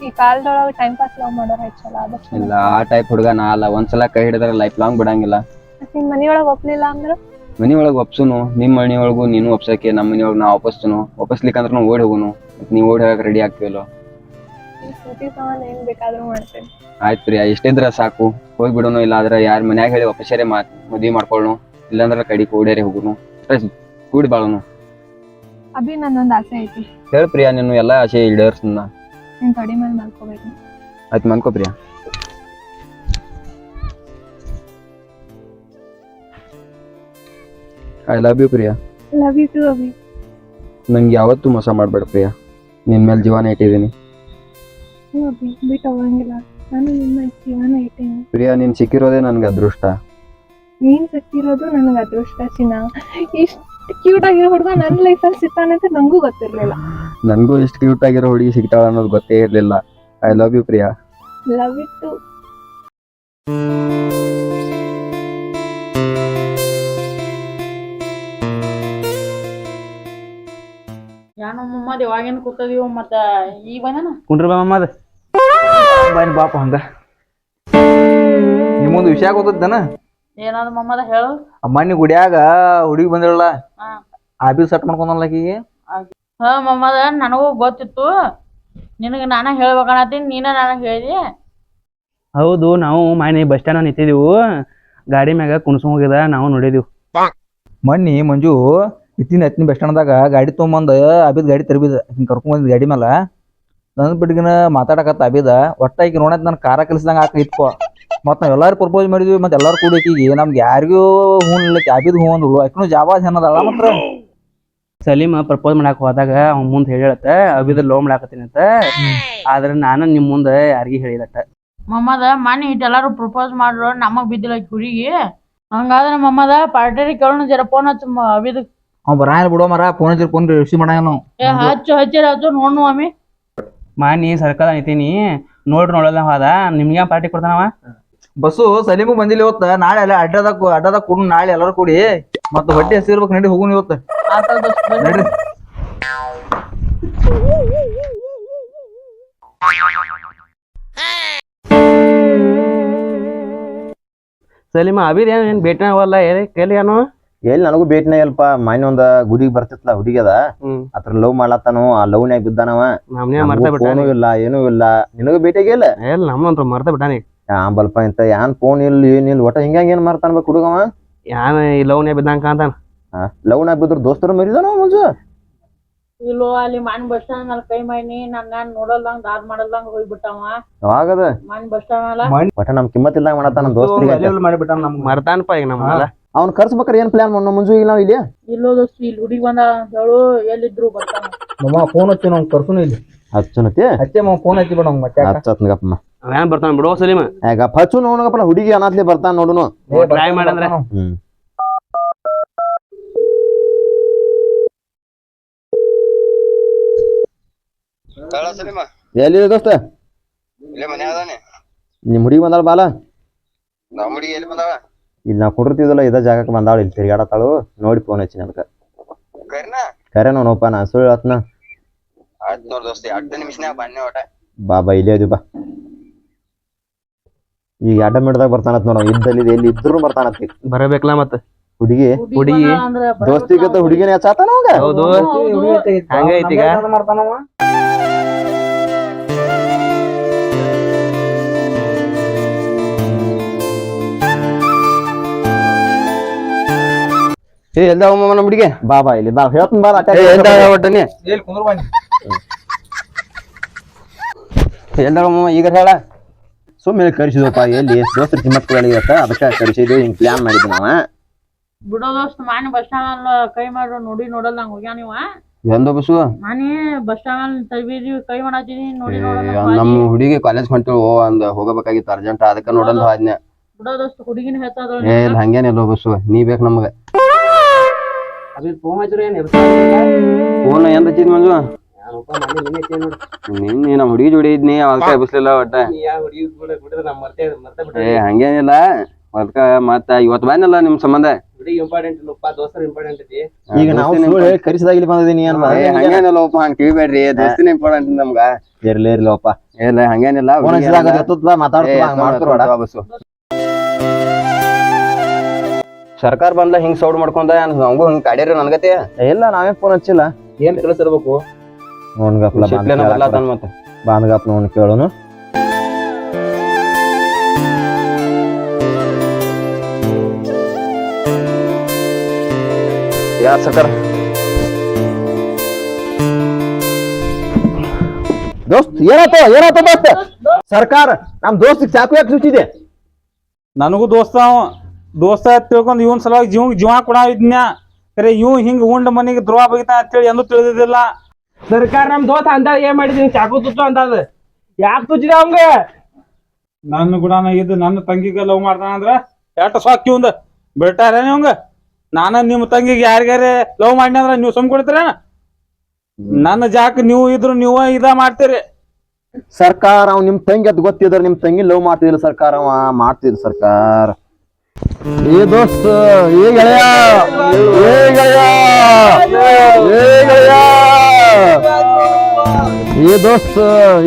Speaker 7: ಈ ಕಾಲದೊಳಗ ಟೈಮ್ ಪಾಸ್ ಲವ್ ಮಾಡೋರ್ ಹೆಚ್ಚಲ್ಲ ಅದಕ್ಕೆ.
Speaker 3: ಇಲ್ಲ, ಆ ಟೈಪ್ ಹುಡುಗ ನಾ ಅಲ್ಲ. ಒಂದ್ಸಲ ಕೈ ಹಿಡಿದ್ರೆ ಲೈಫ್ ಲಾಂಗ್ ಬಿಡಂಗಿಲ್ಲ.
Speaker 7: ನಿಮ್ ಮನಿಯೊಳಗ ಒಪ್ಲಿಲ್ಲ ಅಂದ್ರ?
Speaker 3: ಮನಿ ಒಳಗ್ ಒಪ್ಸುನು, ನಿಮ್ ಮನಿ ಒಳಗು ನೀನು ಒಪ್ಸಕ್ಕೆ, ನಮ್ಮ ಮನಿ ಒಳಗ್ ನಾ ಒಪ್ಪಿಸ್ತನು. ಒಪ್ಪಿಸ್ಲಿಕ್ಕಂದ್ರ ಓಡಿ ಹೋಗುನು. ನೀವ್ ಓಡಿ ಹೋಗಕ್ ರೆಡಿ ಆಗ್ತೀವಲ್ಲ.
Speaker 7: ಸುದ್ದಿ ಸಮಾನ ಏನ್ ಬೇಕಾದ್ರೂ ಮಾಡ್ತೇನೆ.
Speaker 3: ಆಯ್ತು ಪ್ರಿಯಾ, ಇಷ್ಟಿದ್ರ ಸಾಕು. ಹೋಗಿ ಬಿಡೋನು. ಇಲ್ಲ ಆದ್ರೆ ಯಾರ ಮನ್ಯಾಗ ಹೇಳಿ ಒಪ್ಪಿಸರೆ ಮದ್ವಿ ಮಾಡ್ಕೊಳ್ಳೋನು. ಇಲ್ಲಾಂದ್ರ ಕಡಿಗೆ ಓಡ್ಯಾರಿ ಹೋಗುನು. ಕೂಡಿ ಬಾಳೋನು.
Speaker 7: ಅಭಿ ನಂದೊಂದ್ ಆಸೆ ಐತಿ.
Speaker 3: ಹೇಳ ಪ್ರಿಯಾ, ನೀನು ಎಲ್ಲಾ ಆಸೆ ಈಡೇರ್ಸನ್ನ.
Speaker 7: ನಿನ್ ತೊಡಿ ಮೇಲೆ ಮಲ್ಕೋಬೇಕು.
Speaker 3: ಆಯ್ತು ಮನ್ಕೋ Priya. I love you Priya.
Speaker 7: Love you too Abhi.
Speaker 3: ನಂಗೆ ಯಾವತ್ತೂ ಮೋಸ ಮಾಡ್ಬೇಡ ಪ್ರಿಯಾ. ನಿನ್ ಮೇಲೆ ಜೀವನ ಇಟ್ಟಿದ್ದೀನಿ
Speaker 7: ಅಭಿ. ಬಿಟ್ಟು ಹೋಗಂಗಿಲ್ಲ. ನಾನು ನಿಮ್ಮ ಜೀವನ ಇಟ್ಟೇನಿ
Speaker 3: ಪ್ರಿಯಾ. ನೀನ್ ಸಿಕ್ಕಿರೋದೇ ನನ್ಗೆ ಅದೃಷ್ಟ.
Speaker 7: ನೀನ್ ಸಿಕ್ಕಿರೋದು ನನಗೆ ಅದೃಷ್ಟ ಚಿನ್ನ. ಇಷ್ಟು ಕ್ಯೂಟ್ ಆಗಿರೋ ಹುಡುಗ ನನ್ನ ಲೈಫಲ್ಲಿ ಸಿಗ್ತಾನಂತ ನಂಗೂ ಗೊತ್ತಿರ್ಲಿಲ್ಲ.
Speaker 3: ನನ್ಗೂ ಇಷ್ಟು ಕ್ಯೂಟ್ ಆಗಿರೋ ಹುಡುಗಿ ಸಿಗ್ತಾಳ ಅನ್ನೋದು ಗೊತ್ತೇ ಇರ್ಲಿಲ್ಲ. I love you Priya.
Speaker 7: Love you too.
Speaker 2: ಯಾನೋ ಮಮ್ಮದ್ ಯಾವಾಗಿನ ಕೂತದೀವ ಮತ್ತ ಈಗ ಬಂದನ.
Speaker 8: ಕುಂಡ್ರ ಬಾ ಮಮ್ಮದ.
Speaker 6: ಬನ್ನಿ ಬಾಪ ಹಂಗ. ನಿಮ್ಮೊಂದು ವಿಷಯ ಗೊತ್ತದನ?
Speaker 2: ಏನಾದ ಮಮ್ಮದ ಹೇಳು.
Speaker 6: ಅಮ್ಮನಿ ಗುಡಿಯಾಗ ಹುಡುಗಿ ಬಂದಿರಲ್ಲ,
Speaker 2: ಹಾ
Speaker 6: ಆಫೀಸ್ ಸೆಟ್ ಮಾಡ್ಕೊಂಡಲ್ಲ ಆಕಿಗೆ.
Speaker 2: ಹಾ ಮಮ್ಮದ ನನಗೂ ಗೊತ್ತಿತ್ತು. ನಿನಗೆ ನಾನ ಹೇಳ್ಬೇಕನ್ನತ್ತೀನಿ, ನೀನ ನನಗೆ ಹೇಳಿದಿ.
Speaker 8: ಹೌದು, ನಾವು ಮನೆ ಬಸ್ ಸ್ಟ್ಯಾಂಡ್ ನಿಂತಿದೀವು. ಗಾಡಿ ಮ್ಯಾಗ ಕುಣ್ಸ್ಕೊಂಡ್ ಹೋಗಿದ ನಾವು ನೋಡಿದೀವಿ.
Speaker 6: ಮನ್ನಿ ಮಂಜು ಇತ್ತಿನ ಬಸ್ ಸ್ಟ್ಯಾಂಡ್ದಾಗ ಗಾಡಿ ತೊಗೊಂಬಂದ ಅಬಿದ್ ಗಾಡಿ ತರಬಿದ ಹಿಂಗ್ ಕರ್ಕೊಂಡ್ ಬಂದಿದ್ ಗಾಡಿ ಮೇಲೆ. ನನ್ನ ಬಿಟ್ಟಿಗಿನ ಮಾತಾಡಕತ್ತ ಅಬಿದ. ಒಟ್ಟ ಈಗ ನೋಡತ್ ನನ್ ಕಾರ ಕಲಿಸ್ದಂಗ ಇಟ್ಕೋ. ಮತ್ ನಾವ್ ಎಲ್ಲಾರು ಪ್ರಪೋಸ್ ಮಾಡಿದ್ವಿ. ಮತ್ತೆ ಎಲ್ಲಾರು ಕೂಡ ಈಕಿಗೆ ನಮ್ಗೆ ಯಾರಿಗೂ ಹೂ ಇಲ್ಲ. ಅಬಿದ್ ಹೂ ಅಂದ್ಳು. ಆಕಿನೂ ಜಾಬಾಜ್ ಅನ್ನೋದಲ್ಲ ಮಾತ್ರ.
Speaker 8: ಸಲೀಮ ಪ್ರಪೋಸ್ ಮಾಡಾಕ ಹೋದಾಗ ಅವ್ನ ಮುಂದ್ ಹೇಳಿಳತ್ತ ಅಭಿದ ಲವ್ ಮಾಡಾಕತ್ತೀನಿ ಅಂತ. ಆದ್ರೆ ನಾನು ನಿಮ್ ಮುಂದೆ ಯಾರಿಗಿ ಹೇಳಿದಟ್ಟ.
Speaker 2: ಮಮ್ಮದ ಮನೆ ಇಟ್ಟು ಎಲ್ಲಾರು ಪ್ರಪೋಸ್ ಮಾಡ್ರು ನಮಗ್ ಬಿದ್ದಿಲ್ಲ ಹುಡುಗಿ. ಹಂಗಾದ್ರೆ ಮಮ್ಮದ ಪಾರ್ಟಿ ಕೇಳೋಣ ಜರ ಫೋನ್ ಹಚ್ಚ ಅಭಿದ.
Speaker 3: ಅವ್ ಬರ ಬಿಡೋ ಮರ ಫೋನ್ ಹಚ್ಚಿ ಫೋನ್ ರಿಸೀವ್ ಮಾಡಂಗ ನಾವು.
Speaker 2: ಹಚ್ಚು ನೋಡ್ ಮಮ್ಮಿ.
Speaker 8: ಮಾನಿ ಸರ್ಕಲ್ ನಿಂತೀನಿ ನೋಡ್ರಿ ನೋಡಲ್ಲ ಹೋದ ನಿಮ್ಗೆ ಪಾರ್ಟಿ ಕೊಡ್ತಾನವ.
Speaker 3: ಬಸ್ಸು ಸಲೀಮು ಬಂದಿಲ್ಲ ಇವತ್ತ. ನಾಳೆ ಅಲ್ಲ ಅಡ್ಡದಾಗ ಕೊಡು ನಾಳೆ ಎಲ್ಲಾರು ಕೂಡಿ ಮತ್ತ ಹೊಟ್ಟೆ ಹಸಿರ್ಬೇಕು. ನಡಿ ಹೋಗುನ್ ಇವತ್ತ ನಡ್ರಿ.
Speaker 8: ಸಲೀಮ ಅಭಿದ ಏನ್ ಭೇಟಿನ ಅವಲ್ಲ ಕೇಳಿ ಏನು
Speaker 1: ಎಲ್ಲಿ ನನಗೂ ಭೇಟಿನ ಇಲ್ಪ. ಮನೆ ಒಂದ ಗುಡಿಗೆ ಬರ್ತಿತ್ಲ ಹುಡುಗಿ ಅದ ಅದ್ರ ಲವ್ ಮಾಡ್ಲತ್ತಾನು. ಆ ಲವ್ನ್ಯಾಗ ಬಿದ್ದಾನವ. ಫೋನು ಇಲ್ಲ ಏನೂ ಇಲ್ಲ. ನಿನಗೂ ಭೇಟಿಯಾಗಿಲ್ಲ?
Speaker 8: ಎಲ್ಲ ನಮ್ಮಂತ್ರ ಮರ್ತ ಬಿಟ್ಟಾನಿ.
Speaker 1: ಬಲ್ಪ ಇಂತ ಯಾನ್ ಫೋನ್ ಇಲ್ಲ ಏನಿಲ್ಲ. ಒಟ್ಟ ಹಿಂಗ ಏನ್ ಮಾಡ್ತಾನ ಹುಡುಗವ?
Speaker 8: ಯಾನ ಈ ಲವ್ನ್ಯಾಗ ಬಿದ್ದಂಕ ಅಂತಾನ.
Speaker 1: ಲವ್ನ್ಯಾಗ ಬಿದ್ರ ದೋಸ್ತರು ಮರಿದಾನ ಮುಂಜು.
Speaker 2: ಇಲ್ಲೋ ಅಲ್ಲಿ ಮನ್ ಬಸ್ ಸ್ಟ್ಯಾಂಡ್ ಮೇಲೆ ಕೈ ಮಾಡಿ ನನ್ನ ನೋಡಲ್ದಂಗ ದಾದ್ ಮಾಡಲ್ದಂಗ ಹೋಗ್ಬಿಟ್ಟವ.
Speaker 1: ಯಾವಾಗದ
Speaker 2: ಮನ್ ಬಸ್ ಸ್ಟ್ಯಾಂಡ್ ಮೇಲೆ
Speaker 1: ಒಟ್ಟ ನಮ್ ಕಿಮ್ಮತ್ ಇಲ್ದಂಗ ಮಾಡತ್ತಾನ ದೋಸ್ತರಿಗೆ.
Speaker 8: ಮಾಡಿಬಿಟ್ಟ ನಮ್ಗೆ ಮರ್ತಾನಪ್ಪ ಈಗ ನಮ್ಮಲ್ಲ.
Speaker 1: ಅವ್ನ್ ಕರ್ಸ್ಬೇಕ್ರ ಏನ್ ಪ್ಲಾನ್ ಮಾಡೋ ಮುಂಜು ಈಗ ನಾವ್ ಇಲ್ಲಿ?
Speaker 2: ಇಲ್ಲೋ ದೋಸ್ತಿ ಇಲ್ಲಿ ಹುಡುಗಿ ಬಂದ ಹೇಳು ಎಲ್ಲಿದ್ರು ಬರ್ತಾನ.
Speaker 3: ಮಮ್ಮ ಫೋನ್ ಹಚ್ಚಿ ನಾವು ಕರ್ಸುನು ಇಲ್ಲಿ
Speaker 1: ಹಚ್ಚನತಿ
Speaker 3: ಹಚ್ಚೆ ಮಮ್ಮ ಫೋನ್ ಹಚ್ಚಿ ಬಿಡ ಮತ್ತೆ
Speaker 1: ಹಚ್ಚತ್ನಗಪ್ಪ.
Speaker 8: ಅವ್ಯಾನ್ ಬರ್ತಾನ ಬಿಡೋ ಸಲೀಮ.
Speaker 1: ಗಪ್ಪ ಹಚ್ಚು ನೋಡಗಪ್ಪ. ಹುಡುಗಿ ಅನಾತ್ಲಿ ಬರ್ತಾನ ನೋಡುನು.
Speaker 8: ಟ್ರೈ ಮಾಡಂದ್ರೆ
Speaker 1: ಎಲ್ಲಿದೆ ದೋಸ್ತ? ನಿಮ್ ಹುಡುಗಿ ಬಂದಾಳ ಬಾಲ. ಇಲ್ಲಿ ನಾವ್ ಕುಡಿರ್ತಿದ್ವಲ್ಲ ಇದ ಜಾಗಕ್ಕೆ ಬಂದಾಳ. ಇಲ್ಲಿ ತಿರ್ಗಾಡತ್ತಾಳು. ನೋಡಿ ಫೋನ್ ಹಚ್ಚಿನ ಅದಕ್ಕ. ಕರೆ ನೋಡಪ್ಪ ನಾ ಸುಳ್ಳು ಹೇಳ್ತನ. ಬಾ ಇಲ್ಲೇ ಅದು ಬಾ. ಈಗ ಅಡ್ಡ ಮಿಡ್ದಾಗ ಬರ್ತಾನತ್ ನೋಡ. ಇದ್ದಲ್ಲಿ ಎಲ್ಲಿ ಇದ್ರು ಬರ್ತಾನತ್ತಿ.
Speaker 8: ಬರಬೇಕಲ್ಲ ಮತ್ತ
Speaker 1: ಹುಡುಗಿ ದೋಸ್ತಿಗತ್ತ ಹುಡುಗಿನ ಹಚ್ಚಾತಾನ ಅವಂಗ.
Speaker 8: ಹೌದು ಹಂಗೈತಿ ಈಗ.
Speaker 3: ಮಾಡ್ತಾನವ.
Speaker 1: ಎಲ್ದ ನಮ್ಮ ಹುಡುಗಿ ಬಾ ಇಲ್ಲಿ ಬಾ ಹೇಳ್ತೀನಿ ಬಾ. ಒಟ್ಟನಿ
Speaker 3: ಎಲ್ಲಿ ಕುಂದ್ರ ಬನ್ನಿ.
Speaker 1: ಎಲ್ದಮ್ಮ ಈಗ ಹೇಳ. ಸುಮ್ಮನೆ ಕರಿಸಿದಪ್ಪ. ಎಲ್ಲಿ ದೋಸ್ತರ ಕಿಮ್ಮತ್ ಕೊಡಲಿಗತ್ತ ಅದಕ್ಕೆ ಕರಿಸಿದ್ವಿ. ಹಿಂಗ್ ಪ್ಲಾನ್ ಮಾಡಿದ್ವಿ ನಾವ.
Speaker 2: ಬಿಡೋ ದೋಸ್ತ್ ಮಾನಿ ಬಸ್ ಸ್ಟ್ಯಾಂಡ್ ಕೈ ಮಾಡ್ರು ನೋಡಲ್ದಂಗ ಹೋಗ್ಯಾನ ನೀವ.
Speaker 1: ಎಂದೋ ಬಸ್ಸು
Speaker 2: ಮಾನಿ ಬಸ್ ಸ್ಟ್ಯಾಂಡ್ ತಗ್ಬಿದ್ವಿ ಕೈ ಮಾಡಾತೀನಿ ನೋಡಿ ನೋಡಲ್ಲ.
Speaker 1: ನಮ್ ಹುಡುಗಿ ಕಾಲೇಜ್ ಹೊಂಟು ಅಂದ ಹೋಗಬೇಕಾಗಿತ್ತು ಅರ್ಜೆಂಟ್. ಅದಕ್ಕೆ ನೋಡಲ್ ಆದ್ನ.
Speaker 2: ಬಿಡೋ ದೋಸ್ತ್ ಹುಡುಗಿನ ಹೇಳ್ತಾರ.
Speaker 1: ಹಂಗೇನಿಲ್ಲ ಬಸ್ಸು. ನೀ ಬೇಕು ನಮ್ಗ.
Speaker 8: ಫೋನ್ ಹಚ್ಚಿರ ಏನ್
Speaker 1: ಫೋನ್ ಏನ್ ಹಚ್ಚಿದ್ ಮಂಜು? ನಿನ್ನೆ ನಮ್ ಹುಡುಗಿ ಜೋಡಿ ಇದ್ನಿ ಅದಕ್ಕ ಎಬ್ಬಿಸ್ಲಿಲ್ಲ ಒಟ್ಟ. ಹಂಗೇನಿಲ್ಲ ಅದಕ್ಕ ಮತ್ತ ಇವತ್ ಬಂದಲ್ಲ ನಿಮ್ ಸಂಬಂಧ. ಈಗ ನಾವು ಕರಿಸಿದಾಗ ಇಲ್ಲಿ ಬಂದಿದ್ದೀನಿ. ಹಂಗೇನಿಲ್ಲಪ್ಪ ಹಂಗ ಕಿವಿಬೇಡ್ರಿ. ದೋಸ್ತಿನ ಇಂಪಾರ್ಟೆಂಟ್ ನಮ್ಗ. ಇರ್ಲಿಲ್ಲಪ್ಪ. ಇಲ್ಲ ಹಂಗೇನಿಲ್ಲ. ಮಾತಾಡ್ತಾರ ಬಸ್ಸು. ಸರ್ಕಾರ ಬಂದ ಹಿಂಗ್ ಸೌಡ್ ಮಾಡ್ಕೊಂಡ ನಮಗೂ ಹಿಂಗ್ ಕಾಡ್ಯಾರ ನನ್ಗತೆ. ಇಲ್ಲ ನಾವೇ ಫೋನ್ ಹಚ್ಚಿಲ್ಲ.
Speaker 3: ಏನ್ ಕೆಲಸ ಇರ್ಬೇಕು
Speaker 1: ನೋಡ್ಗಪ್ಲ ಮತ್ತೆ ಬಾಂದ್ಗಪ್ಪ ನೋಡ್ ಕೇಳೋನು. ಯಾರ್ ಸರ್ಕಾರ? ದೋಸ್ತ್ ಏನಾತ ದೋಸ್ತ? ಸರ್ಕಾರ ನಮ್ ದೋಸ್ತಿಗೆ ಚಾಕು ಯಾಕೆ ಸುಚ್ಚಿದೆ?
Speaker 6: ನನಗೂ ದೋಸ್ತ ತಿಳ್ಕೊಂಡ್ ಇವನ್ ಸಲುವಾಗಿ ಜೀವ ಕೊಡ ಇದ್ನ್ಯಾ. ಕರೆ ಇವ್ ಹಿಂಗ್ ಉಂಡ ಮನಿಗೆ ದ್ರೋಹ ಬಗಿತ ಅಂತೇಳಿ ಎಂದೂ ತಿಳಿದಿದ್ದಿಲ್ಲ.
Speaker 8: ಸರ್ಕಾರ ನಮ್ ದೋಸ್ತ ಅಂತ ಏನ್ ಮಾಡಿದೀನಿ ಚಾಕು ತುಚ್ಚು ಅಂತದ. ಯಾಕೆ ತುಚ್ಚಿದ ಅವಂಗ?
Speaker 6: ನನ್ನ ಗುಡಾನ ಇದ್ದು ನನ್ನ ತಂಗಿಗೆ ಲವ್ ಮಾಡ್ತಾನ ಅಂದ್ರ ಎಷ್ಟ ಸಾಕಿ ಒಂದ್ ಬಿಟ್ಟಾರ ಅವಂಗ. ನಾನ ನಿಮ್ ತಂಗಿಗೆ ಯಾರಿಗಾರೆ ಲವ್ ಮಾಡಿ ಅಂದ್ರ ನೀವ್ ಸುಮ್ ಕೊಡ್ತೀರ? ನನ್ನ ಜಾಕ್ ನೀವು ಇದ್ರು ನೀವ ಇದ ಮಾಡ್ತೀರಿ.
Speaker 1: ಸರ್ಕಾರ ಅವ್ ನಿಮ್ ತಂಗಿ ಅದ್ ಗೊತ್ತಿದ್ರ ನಿಮ್ ತಂಗಿ ಲವ್ ಮಾಡ್ತಿದಿಲ್ಲ ಸರ್ಕಾರ. ಅವ ಮಾಡ್ತಿದ್ ಸರ್ಕಾರ. ಏ ದೋಸ್ತ ಏ ಗೆಳೆಯ ಏ ಗೆಳೆಯ ಏ ಗೆಳೆಯ ಏ ದೋಸ್ತ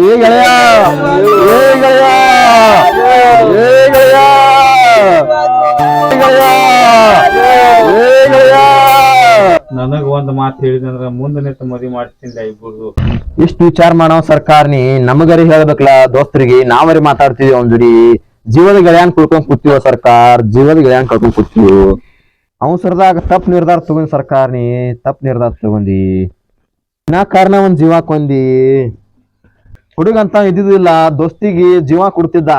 Speaker 1: ಏ ಗೆಳೆಯ ಏ ಗೆಳೆಯ ಏ ಗೆಳೆಯ ಏ ಗೆಳೆಯ.
Speaker 6: ನನಗ ಒಂದ್ ಮಾತು ಹೇಳಿದಂದ್ರ ಮುಂದೆ ನಿಂತು ಮದ್ವಿ ಮಾಡ್ತೀನಿ ಇಬ್ಬರು.
Speaker 1: ಇಷ್ಟು ವಿಚಾರ ಮಾಡೋ ಸರ್ಕಾರ ನೀ ನಮಗರಿ ಹೇಳ್ಬೇಕಲ್ಲ ದೋಸ್ತರಿಗೆ. ನಾವರಿ ಮಾತಾಡ್ತೀವಿ ಅವ್ನ ಜೋಡಿ. ಜೀವದ ಗೆಳೆಯನ್ ಕಳ್ಕೊಂಡ್ ಕೂತೀವ ಸರ್ಕಾರ. ಜೀವದ ಗೆಳೆಯನ್ ಕಳ್ಕೊಂಡ್ ಕೂತೀವಿ. ಅವಸರದಾಗ ತಪ್ಪು ನಿರ್ಧಾರ ತಗೊಂಡಿ ಸರ್ಕಾರ. ನೀ ತಪ್ಪು ನಿರ್ಧಾರ ತಗೊಂಡಿ. ನಾ ಕಾರಣ ಒಂದ್ ಜೀವ ಕೊಂದಿ. ಹುಡುಗಂತ ಇದ್ದಿದ್ದಿಲ್ಲ ದೋಸ್ತಿಗೆ ಜೀವ ಕೊಡ್ತಿದ್ದ.